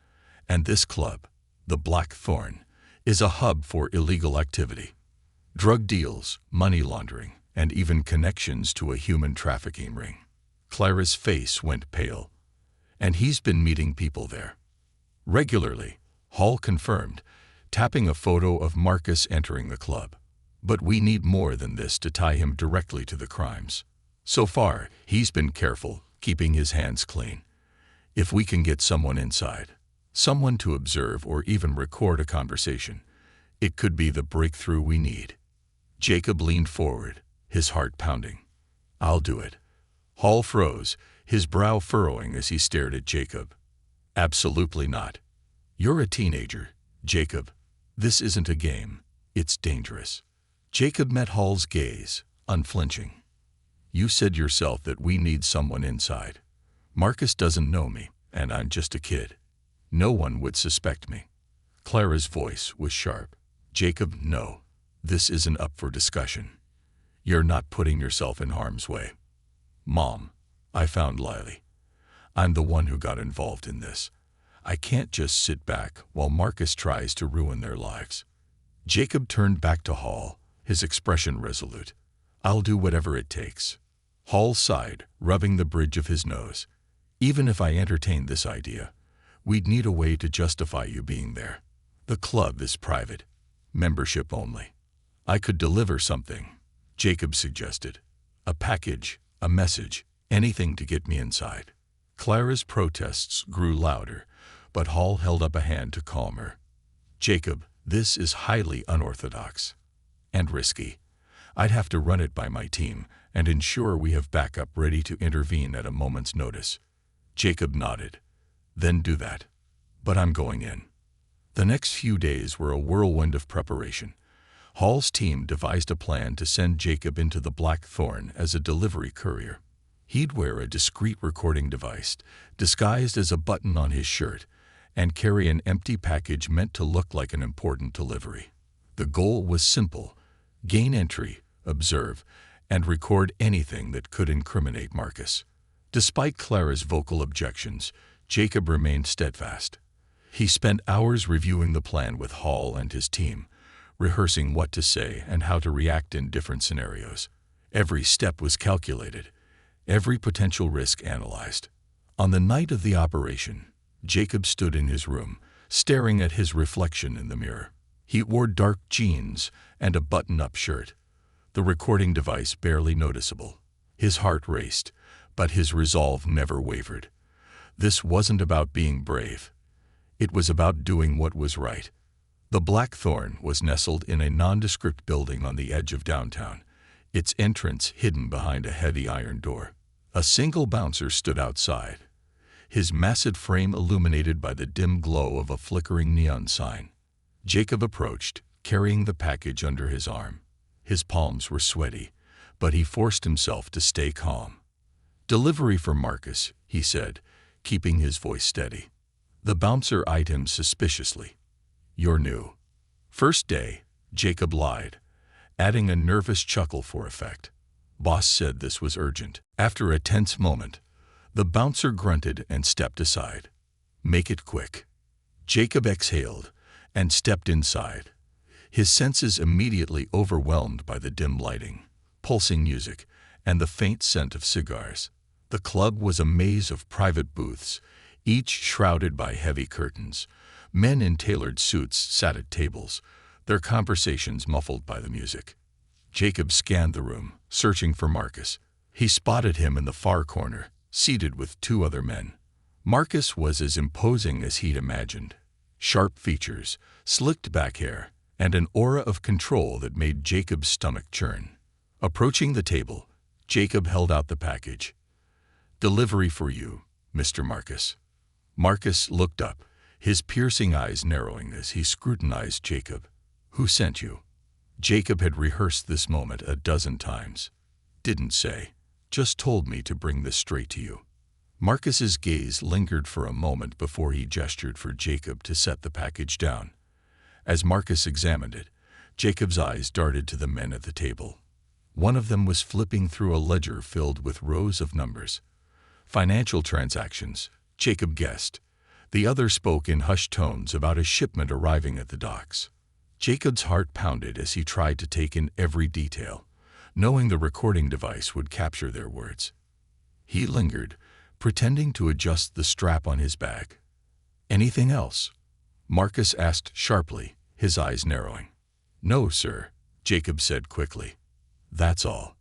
and this club, the Blackthorn, is a hub for illegal activity. Drug deals, money laundering, and even connections to a human trafficking ring. Clara's face went pale. And he's been meeting people there. Regularly, Hall confirmed, tapping a photo of Marcus entering the club. But we need more than this to tie him directly to the crimes. So far, he's been careful, keeping his hands clean. If we can get someone inside, someone to observe or even record a conversation, it could be the breakthrough we need. Jacob leaned forward, his heart pounding. I'll do it. Hall froze, his brow furrowing as he stared at Jacob. Absolutely not. You're a teenager, Jacob. This isn't a game. It's dangerous. Jacob met Hall's gaze, unflinching. You said yourself that we need someone inside. Marcus doesn't know me, and I'm just a kid. No one would suspect me. Clara's voice was sharp. Jacob, no. This isn't up for discussion. You're not putting yourself in harm's way. Mom, I found Lily. I'm the one who got involved in this. I can't just sit back while Marcus tries to ruin their lives. Jacob turned back to Hall, his expression resolute. I'll do whatever it takes. Hall sighed, rubbing the bridge of his nose. Even if I entertained this idea, we'd need a way to justify you being there. The club is private, membership only. I could deliver something, Jacob suggested. A package, a message, anything to get me inside. Clara's protests grew louder, but Hall held up a hand to calm her. Jacob, this is highly unorthodox and risky. I'd have to run it by my team and ensure we have backup ready to intervene at a moment's notice. Jacob nodded. Then do that. But I'm going in. The next few days were a whirlwind of preparation. Hall's team devised a plan to send Jacob into the Blackthorn as a delivery courier. He'd wear a discreet recording device, disguised as a button on his shirt, and carry an empty package meant to look like an important delivery. The goal was simple: gain entry, observe, and record anything that could incriminate Marcus. Despite Clara's vocal objections, Jacob remained steadfast. He spent hours reviewing the plan with Hall and his team, rehearsing what to say and how to react in different scenarios. Every step was calculated, every potential risk analyzed. On the night of the operation, Jacob stood in his room, staring at his reflection in the mirror. He wore dark jeans and a button-up shirt, the recording device barely noticeable. His heart raced, but his resolve never wavered. This wasn't about being brave. It was about doing what was right. The Blackthorn was nestled in a nondescript building on the edge of downtown, its entrance hidden behind a heavy iron door. A single bouncer stood outside, his massive frame illuminated by the dim glow of a flickering neon sign. Jacob approached, carrying the package under his arm. His palms were sweaty, but he forced himself to stay calm. "Delivery for Marcus," he said, keeping his voice steady. The bouncer eyed him suspiciously. "You're new." "First day," Jacob lied, adding a nervous chuckle for effect. "Boss said this was urgent." After a tense moment, the bouncer grunted and stepped aside. "Make it quick." Jacob exhaled and stepped inside, his senses immediately overwhelmed by the dim lighting, pulsing music, and the faint scent of cigars. The club was a maze of private booths, each shrouded by heavy curtains. Men in tailored suits sat at tables, their conversations muffled by the music. Jacob scanned the room, searching for Marcus. He spotted him in the far corner, seated with two other men. Marcus was as imposing as he'd imagined. Sharp features, slicked back hair, and an aura of control that made Jacob's stomach churn. Approaching the table, Jacob held out the package. "Delivery for you, Mr. Marcus." Marcus looked up, his piercing eyes narrowing as he scrutinized Jacob. "Who sent you?" Jacob had rehearsed this moment a dozen times. "Didn't say. Just told me to bring this straight to you." Marcus's gaze lingered for a moment before he gestured for Jacob to set the package down. As Marcus examined it, Jacob's eyes darted to the men at the table. One of them was flipping through a ledger filled with rows of numbers. Financial transactions, Jacob guessed. The other spoke in hushed tones about a shipment arriving at the docks. Jacob's heart pounded as he tried to take in every detail, knowing the recording device would capture their words. He lingered, pretending to adjust the strap on his bag. "Anything else?" Marcus asked sharply, his eyes narrowing. "No, sir," Jacob said quickly. "That's all."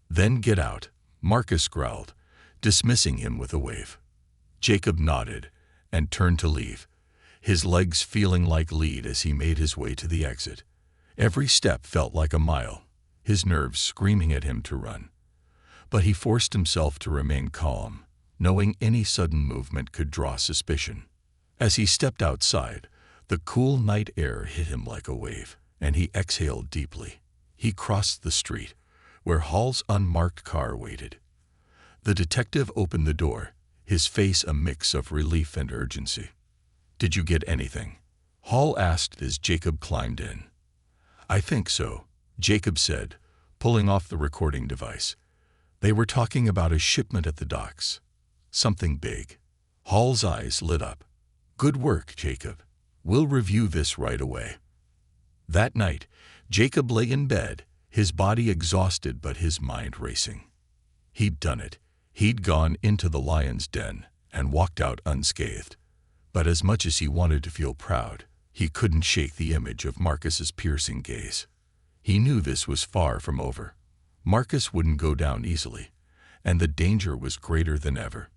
"Then get out," Marcus growled, dismissing him with a wave. Jacob nodded and turned to leave, his legs feeling like lead as he made his way to the exit. Every step felt like a mile, his nerves screaming at him to run. But he forced himself to remain calm, knowing any sudden movement could draw suspicion. As he stepped outside, the cool night air hit him like a wave, and he exhaled deeply. He crossed the street, where Hall's unmarked car waited. The detective opened the door, his face a mix of relief and urgency. "Did you get anything?" Hall asked as Jacob climbed in. "I think so," Jacob said, pulling off the recording device. "They were talking about a shipment at the docks. Something big." Hall's eyes lit up. "Good work, Jacob. We'll review this right away." That night, Jacob lay in bed, his body exhausted but his mind racing. He'd done it. He'd gone into the lion's den and walked out unscathed. But as much as he wanted to feel proud, he couldn't shake the image of Marcus's piercing gaze. He knew this was far from over. Marcus wouldn't go down easily, and the danger was greater than ever.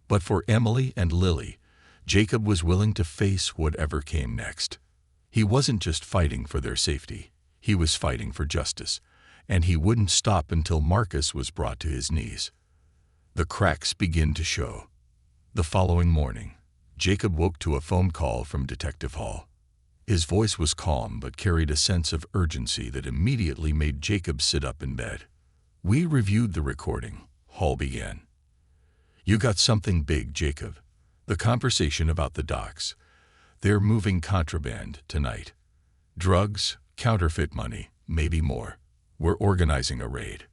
But for Emily and Lily, Jacob was willing to face whatever came next. He wasn't just fighting for their safety, he was fighting for justice, and he wouldn't stop until Marcus was brought to his knees. The cracks began to show. The following morning, Jacob woke to a phone call from Detective Hall. His voice was calm but carried a sense of urgency that immediately made Jacob sit up in bed. "We reviewed the recording," Hall began. "You got something big, Jacob. The conversation about the docks. They're moving contraband tonight. Drugs, counterfeit money, maybe more. We're organizing a raid."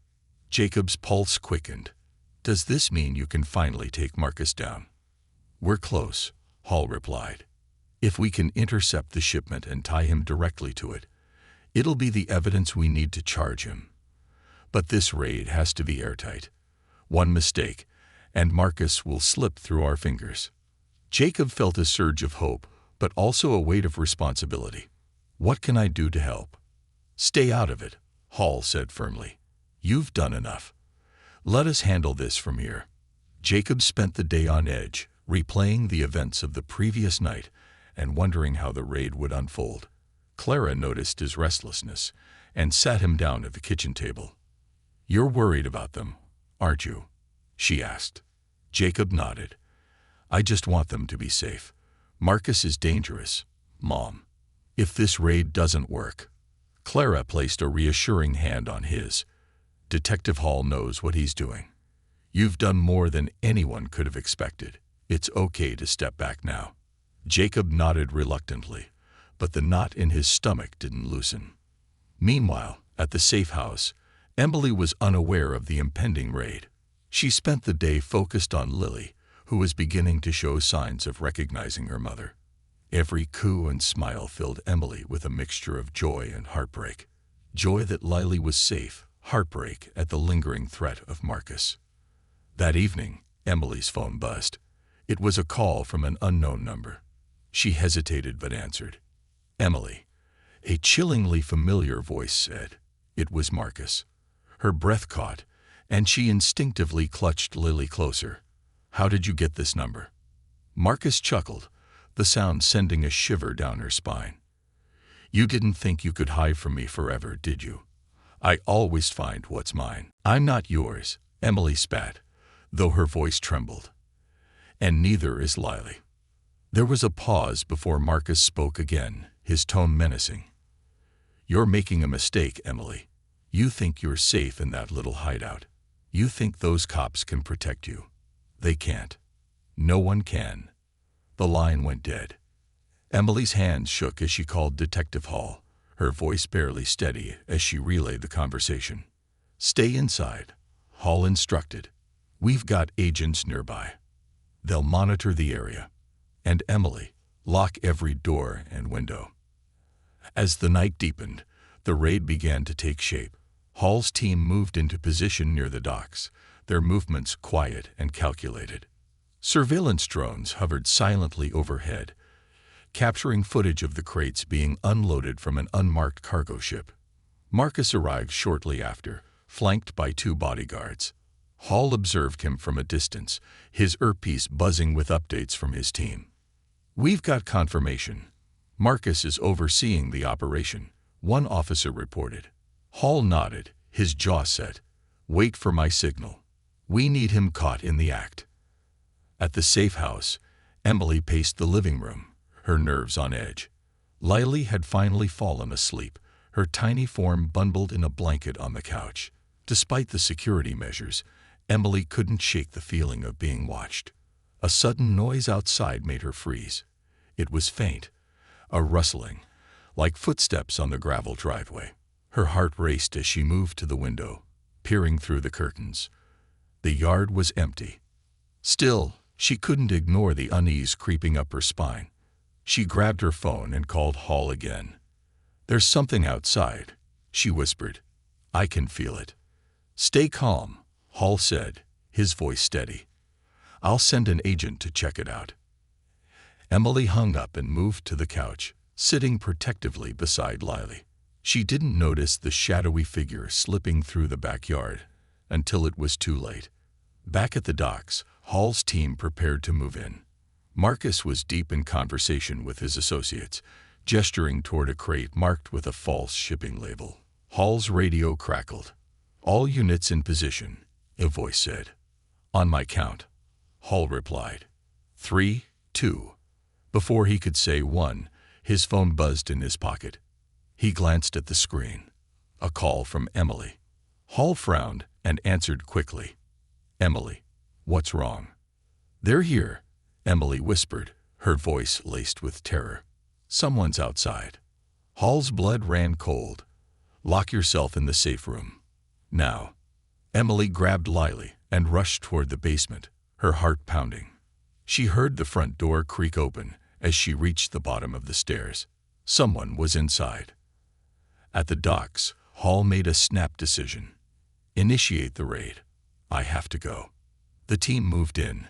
Jacob's pulse quickened. "Does this mean you can finally take Marcus down?" "We're close," Hall replied. "If we can intercept the shipment and tie him directly to it, it'll be the evidence we need to charge him. But this raid has to be airtight. One mistake, and Marcus will slip through our fingers." Jacob felt a surge of hope, but also a weight of responsibility. "What can I do to help?" "Stay out of it," Hall said firmly. "You've done enough. Let us handle this from here." Jacob spent the day on edge, replaying the events of the previous night and wondering how the raid would unfold. Clara noticed his restlessness and sat him down at the kitchen table. "You're worried about them, aren't you?" she asked. Jacob nodded. "I just want them to be safe. Marcus is dangerous, Mom. If this raid doesn't work..." Clara placed a reassuring hand on his. "Detective Hall knows what he's doing. You've done more than anyone could have expected. It's okay to step back now." Jacob nodded reluctantly, but the knot in his stomach didn't loosen. Meanwhile, at the safe house, Emily was unaware of the impending raid. She spent the day focused on Lily, who was beginning to show signs of recognizing her mother. Every coo and smile filled Emily with a mixture of joy and heartbreak. Joy that Lily was safe, heartbreak at the lingering threat of Marcus. That evening, Emily's phone buzzed. It was a call from an unknown number. She hesitated but answered. "Emily," a chillingly familiar voice said. It was Marcus. Her breath caught, and she instinctively clutched Lily closer. "How did you get this number?" Marcus chuckled, the sound sending a shiver down her spine. "You didn't think you could hide from me forever, did you? I always find what's mine." "I'm not yours," Emily spat, though her voice trembled. "And neither is Lily." There was a pause before Marcus spoke again, his tone menacing. "You're making a mistake, Emily. You think you're safe in that little hideout. You think those cops can protect you. They can't. No one can. The line went dead. Emily's hands shook as she called Detective Hall, her voice barely steady as she relayed the conversation. "Stay inside," Hall instructed. "We've got agents nearby. They'll monitor the area. And Emily, lock every door and window." As the night deepened, the raid began to take shape. Hall's team moved into position near the docks, their movements quiet and calculated. Surveillance drones hovered silently overhead, capturing footage of the crates being unloaded from an unmarked cargo ship. Marcus arrived shortly after, flanked by 2 bodyguards. Hall observed him from a distance, his earpiece buzzing with updates from his team. "We've got confirmation. Marcus is overseeing the operation," one officer reported. Hall nodded, his jaw set. "Wait for my signal. We need him caught in the act." At the safe house, Emily paced the living room, her nerves on edge. Lily had finally fallen asleep, her tiny form bundled in a blanket on the couch. Despite the security measures, Emily couldn't shake the feeling of being watched. A sudden noise outside made her freeze. It was faint, a rustling, like footsteps on the gravel driveway. Her heart raced as she moved to the window, peering through the curtains. The yard was empty. Still, she couldn't ignore the unease creeping up her spine. She grabbed her phone and called Hall again. "There's something outside," she whispered. "I can feel it." "Stay calm," Hall said, his voice steady. "I'll send an agent to check it out." Emily hung up and moved to the couch, sitting protectively beside Lily. She didn't notice the shadowy figure slipping through the backyard until it was too late. Back at the docks, Hall's team prepared to move in. Marcus was deep in conversation with his associates, gesturing toward a crate marked with a false shipping label. Hall's radio crackled. "All units in position," a voice said. "On my count," Hall replied. 3, 2. Before he could say 1, his phone buzzed in his pocket. He glanced at the screen. A call from Emily. Hall frowned and answered quickly. "Emily, what's wrong?" "They're here," Emily whispered, her voice laced with terror. "Someone's outside." Hall's blood ran cold. "Lock yourself in the safe room. Now." Emily grabbed Lily and rushed toward the basement, her heart pounding. She heard the front door creak open as she reached the bottom of the stairs. Someone was inside. At the docks, Hall made a snap decision. "Initiate the raid. I have to go." The team moved in,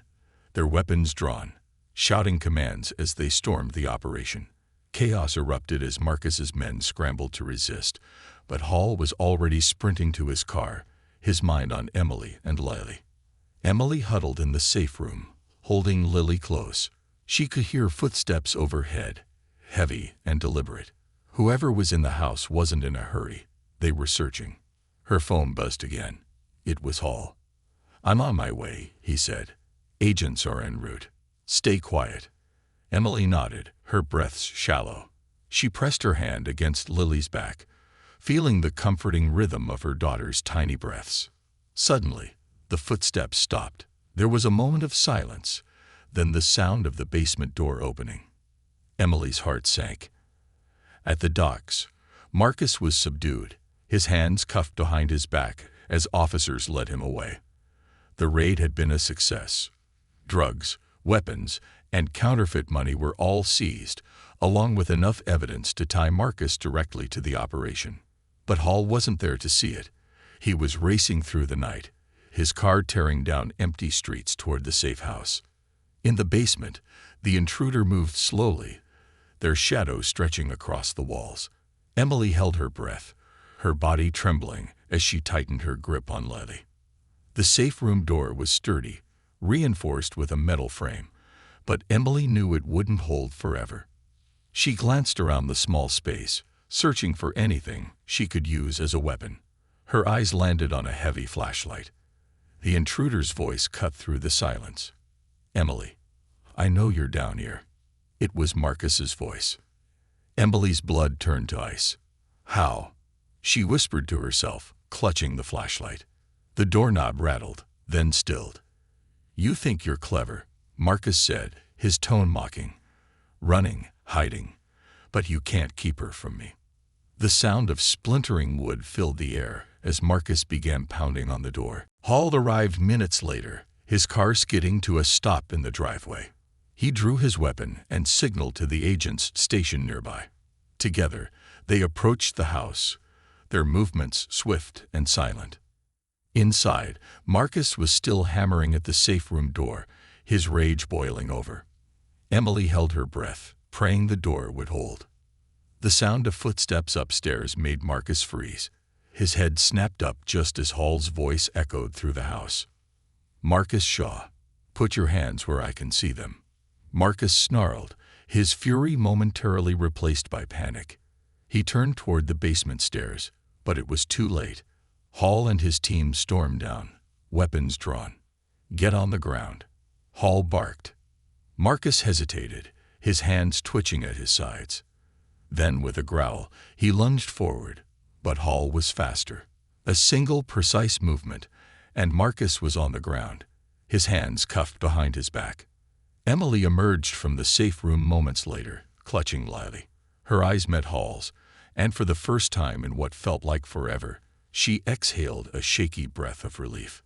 their weapons drawn, shouting commands as they stormed the operation. Chaos erupted as Marcus's men scrambled to resist, but Hall was already sprinting to his car, his mind on Emily and Lily. Emily huddled in the safe room, holding Lily close. She could hear footsteps overhead, heavy and deliberate. Whoever was in the house wasn't in a hurry. They were searching. Her phone buzzed again. It was Hall. "I'm on my way," he said. "Agents are en route. Stay quiet." Emily nodded, her breaths shallow. She pressed her hand against Lily's back, feeling the comforting rhythm of her daughter's tiny breaths. Suddenly, the footsteps stopped. There was a moment of silence, then the sound of the basement door opening. Emily's heart sank. At the docks, Marcus was subdued, his hands cuffed behind his back as officers led him away. The raid had been a success. Drugs, weapons, and counterfeit money were all seized, along with enough evidence to tie Marcus directly to the operation. But Hall wasn't there to see it. He was racing through the night, his car tearing down empty streets toward the safe house. In the basement, the intruder moved slowly, their shadows stretching across the walls. Emily held her breath, her body trembling as she tightened her grip on Lily. The safe room door was sturdy, reinforced with a metal frame, but Emily knew it wouldn't hold forever. She glanced around the small space, searching for anything she could use as a weapon. Her eyes landed on a heavy flashlight. The intruder's voice cut through the silence. "Emily, I know you're down here." It was Marcus's voice. Emily's blood turned to ice. "How?" she whispered to herself, clutching the flashlight. The doorknob rattled, then stilled. "You think you're clever," Marcus said, his tone mocking. "Running, hiding, but you can't keep her from me." The sound of splintering wood filled the air as Marcus began pounding on the door. Hall arrived minutes later, his car skidding to a stop in the driveway. He drew his weapon and signaled to the agents stationed nearby. Together, they approached the house, their movements swift and silent. Inside, Marcus was still hammering at the safe room door, his rage boiling over. Emily held her breath, praying the door would hold. The sound of footsteps upstairs made Marcus freeze. His head snapped up just as Hall's voice echoed through the house. "Marcus Shaw, put your hands where I can see them." Marcus snarled, his fury momentarily replaced by panic. He turned toward the basement stairs, but it was too late. Hall and his team stormed down, weapons drawn. "Get on the ground," Hall barked. Marcus hesitated, his hands twitching at his sides. Then, with a growl, he lunged forward, but Hall was faster. A single precise movement, and Marcus was on the ground, his hands cuffed behind his back. Emily emerged from the safe room moments later, clutching Lily. Her eyes met Hall's, and for the first time in what felt like forever, she exhaled a shaky breath of relief.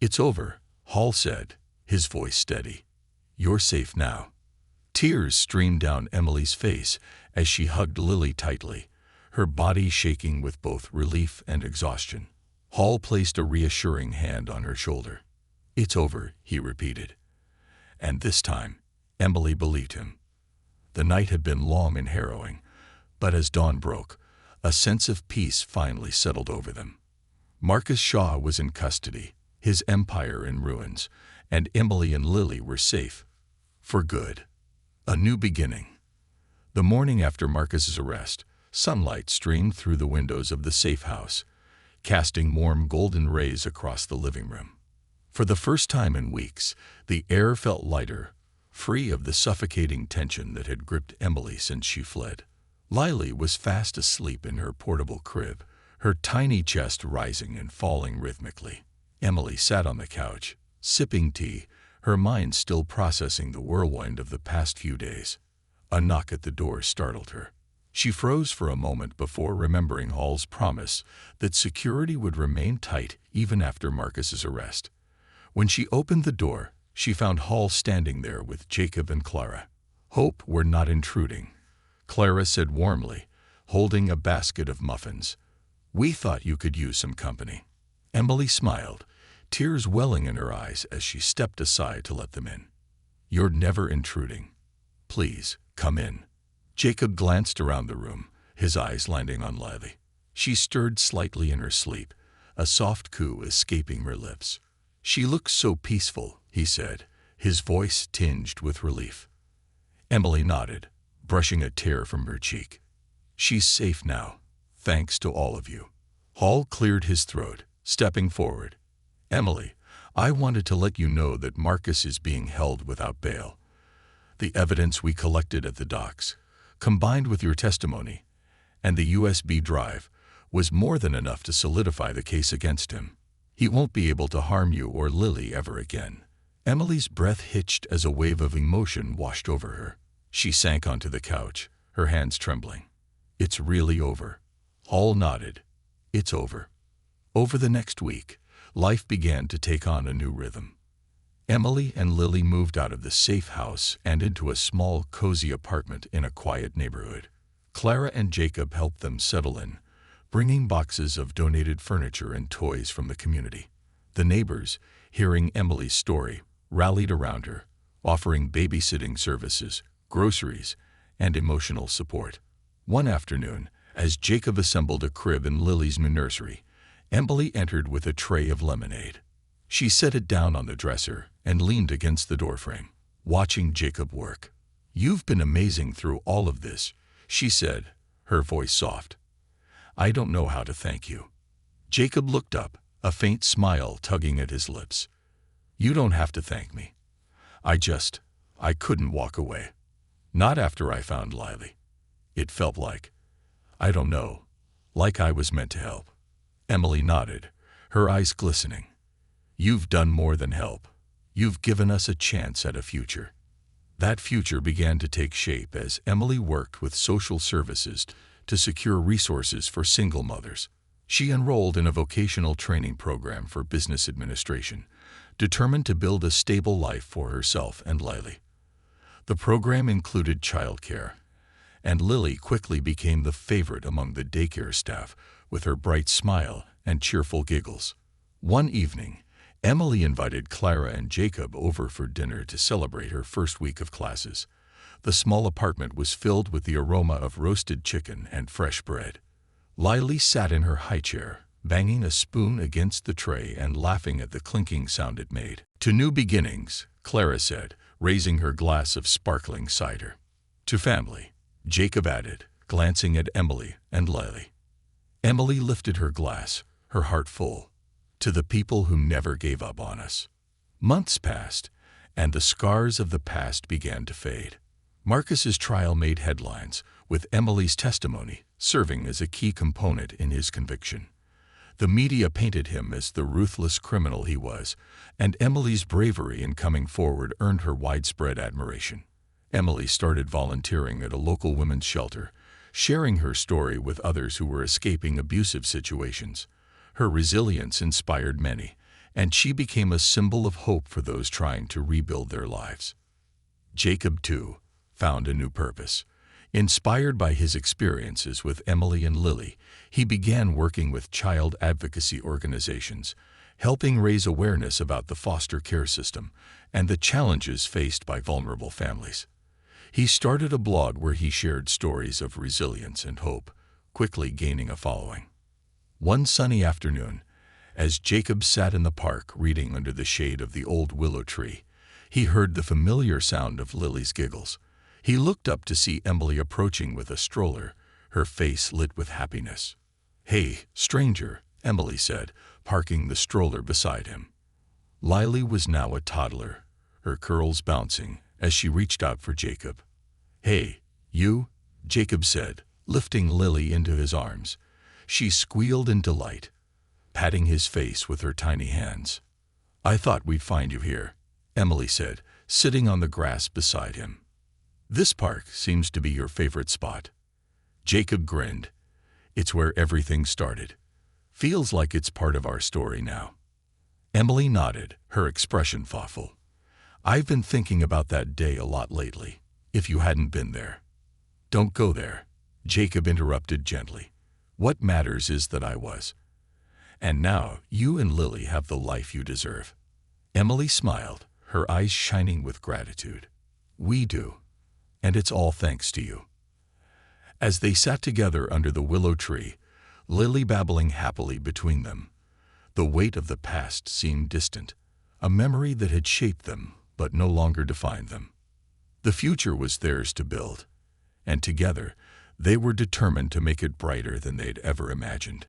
"It's over," Hall said, his voice steady. "You're safe now." Tears streamed down Emily's face as she hugged Lily tightly, her body shaking with both relief and exhaustion. Hall placed a reassuring hand on her shoulder. "It's over," he repeated. And this time, Emily believed him. The night had been long and harrowing, but as dawn broke, a sense of peace finally settled over them. Marcus Shaw was in custody, his empire in ruins, and Emily and Lily were safe. For good. A new beginning. The morning after Marcus's arrest, sunlight streamed through the windows of the safe house, casting warm golden rays across the living room. For the first time in weeks, the air felt lighter, free of the suffocating tension that had gripped Emily since she fled. Lily was fast asleep in her portable crib, her tiny chest rising and falling rhythmically. Emily sat on the couch, sipping tea, her mind still processing the whirlwind of the past few days. A knock at the door startled her. She froze for a moment before remembering Hall's promise that security would remain tight even after Marcus's arrest. When she opened the door, she found Hall standing there with Jacob and Clara. "Hope we're not intruding," Clara said warmly, holding a basket of muffins. "We thought you could use some company." Emily smiled, tears welling in her eyes as she stepped aside to let them in. "You're never intruding. Please, come in." Jacob glanced around the room, his eyes landing on Lily. She stirred slightly in her sleep, a soft coo escaping her lips. "She looks so peaceful," he said, his voice tinged with relief. Emily nodded, brushing a tear from her cheek. "She's safe now, thanks to all of you." Hall cleared his throat, stepping forward. "Emily, I wanted to let you know that Marcus is being held without bail. The evidence we collected at the docks, combined with your testimony and the USB drive, was more than enough to solidify the case against him. He won't be able to harm you or Lily ever again." Emily's breath hitched as a wave of emotion washed over her. She sank onto the couch, her hands trembling. "It's really over." Hall nodded. "It's over." Over the next week, life began to take on a new rhythm. Emily and Lily moved out of the safe house and into a small, cozy apartment in a quiet neighborhood. Clara and Jacob helped them settle in, bringing boxes of donated furniture and toys from the community. The neighbors, hearing Emily's story, rallied around her, offering babysitting services, groceries, and emotional support. One afternoon, as Jacob assembled a crib in Lily's new nursery, Emily entered with a tray of lemonade. She set it down on the dresser and leaned against the doorframe, watching Jacob work. "You've been amazing through all of this," she said, her voice soft. "I don't know how to thank you." Jacob looked up, a faint smile tugging at his lips. "You don't have to thank me. I couldn't walk away. Not after I found Lily. It felt like, I don't know, like I was meant to help." Emily nodded, her eyes glistening. "You've done more than help. You've given us a chance at a future." That future began to take shape as Emily worked with social services to secure resources for single mothers. She enrolled in a vocational training program for business administration, determined to build a stable life for herself and Lily. The program included childcare, and Lily quickly became the favorite among the daycare staff with her bright smile and cheerful giggles. One evening, Emily invited Clara and Jacob over for dinner to celebrate her first week of classes. The small apartment was filled with the aroma of roasted chicken and fresh bread. Lily sat in her high chair, banging a spoon against the tray and laughing at the clinking sound it made. "To new beginnings," Clara said, raising her glass of sparkling cider. "To family," Jacob added, glancing at Emily and Lily. Emily lifted her glass, her heart full. "To the people who never gave up on us." Months passed, and the scars of the past began to fade. Marcus's trial made headlines, with Emily's testimony serving as a key component in his conviction. The media painted him as the ruthless criminal he was, and Emily's bravery in coming forward earned her widespread admiration. Emily started volunteering at a local women's shelter, sharing her story with others who were escaping abusive situations. Her resilience inspired many, and she became a symbol of hope for those trying to rebuild their lives. Jacob, too, found a new purpose. Inspired by his experiences with Emily and Lily, he began working with child advocacy organizations, helping raise awareness about the foster care system and the challenges faced by vulnerable families. He started a blog where he shared stories of resilience and hope, quickly gaining a following. One sunny afternoon, as Jacob sat in the park reading under the shade of the old willow tree, he heard the familiar sound of Lily's giggles. He looked up to see Emily approaching with a stroller, her face lit with happiness. "Hey, stranger," Emily said, parking the stroller beside him. Lily was now a toddler, her curls bouncing as she reached out for Jacob. "Hey, you," Jacob said, lifting Lily into his arms. She squealed in delight, patting his face with her tiny hands. "I thought we'd find you here," Emily said, sitting on the grass beside him. "This park seems to be your favorite spot." Jacob grinned. "It's where everything started. Feels like it's part of our story now." Emily nodded, her expression thoughtful. "I've been thinking about that day a lot lately, if you hadn't been there." "Don't go there," Jacob interrupted gently. "What matters is that I was. And now you and Lily have the life you deserve." Emily smiled, her eyes shining with gratitude. "We do, and it's all thanks to you." As they sat together under the willow tree, Lily babbling happily between them, the weight of the past seemed distant, a memory that had shaped them but no longer defined them. The future was theirs to build, and together they were determined to make it brighter than they'd ever imagined.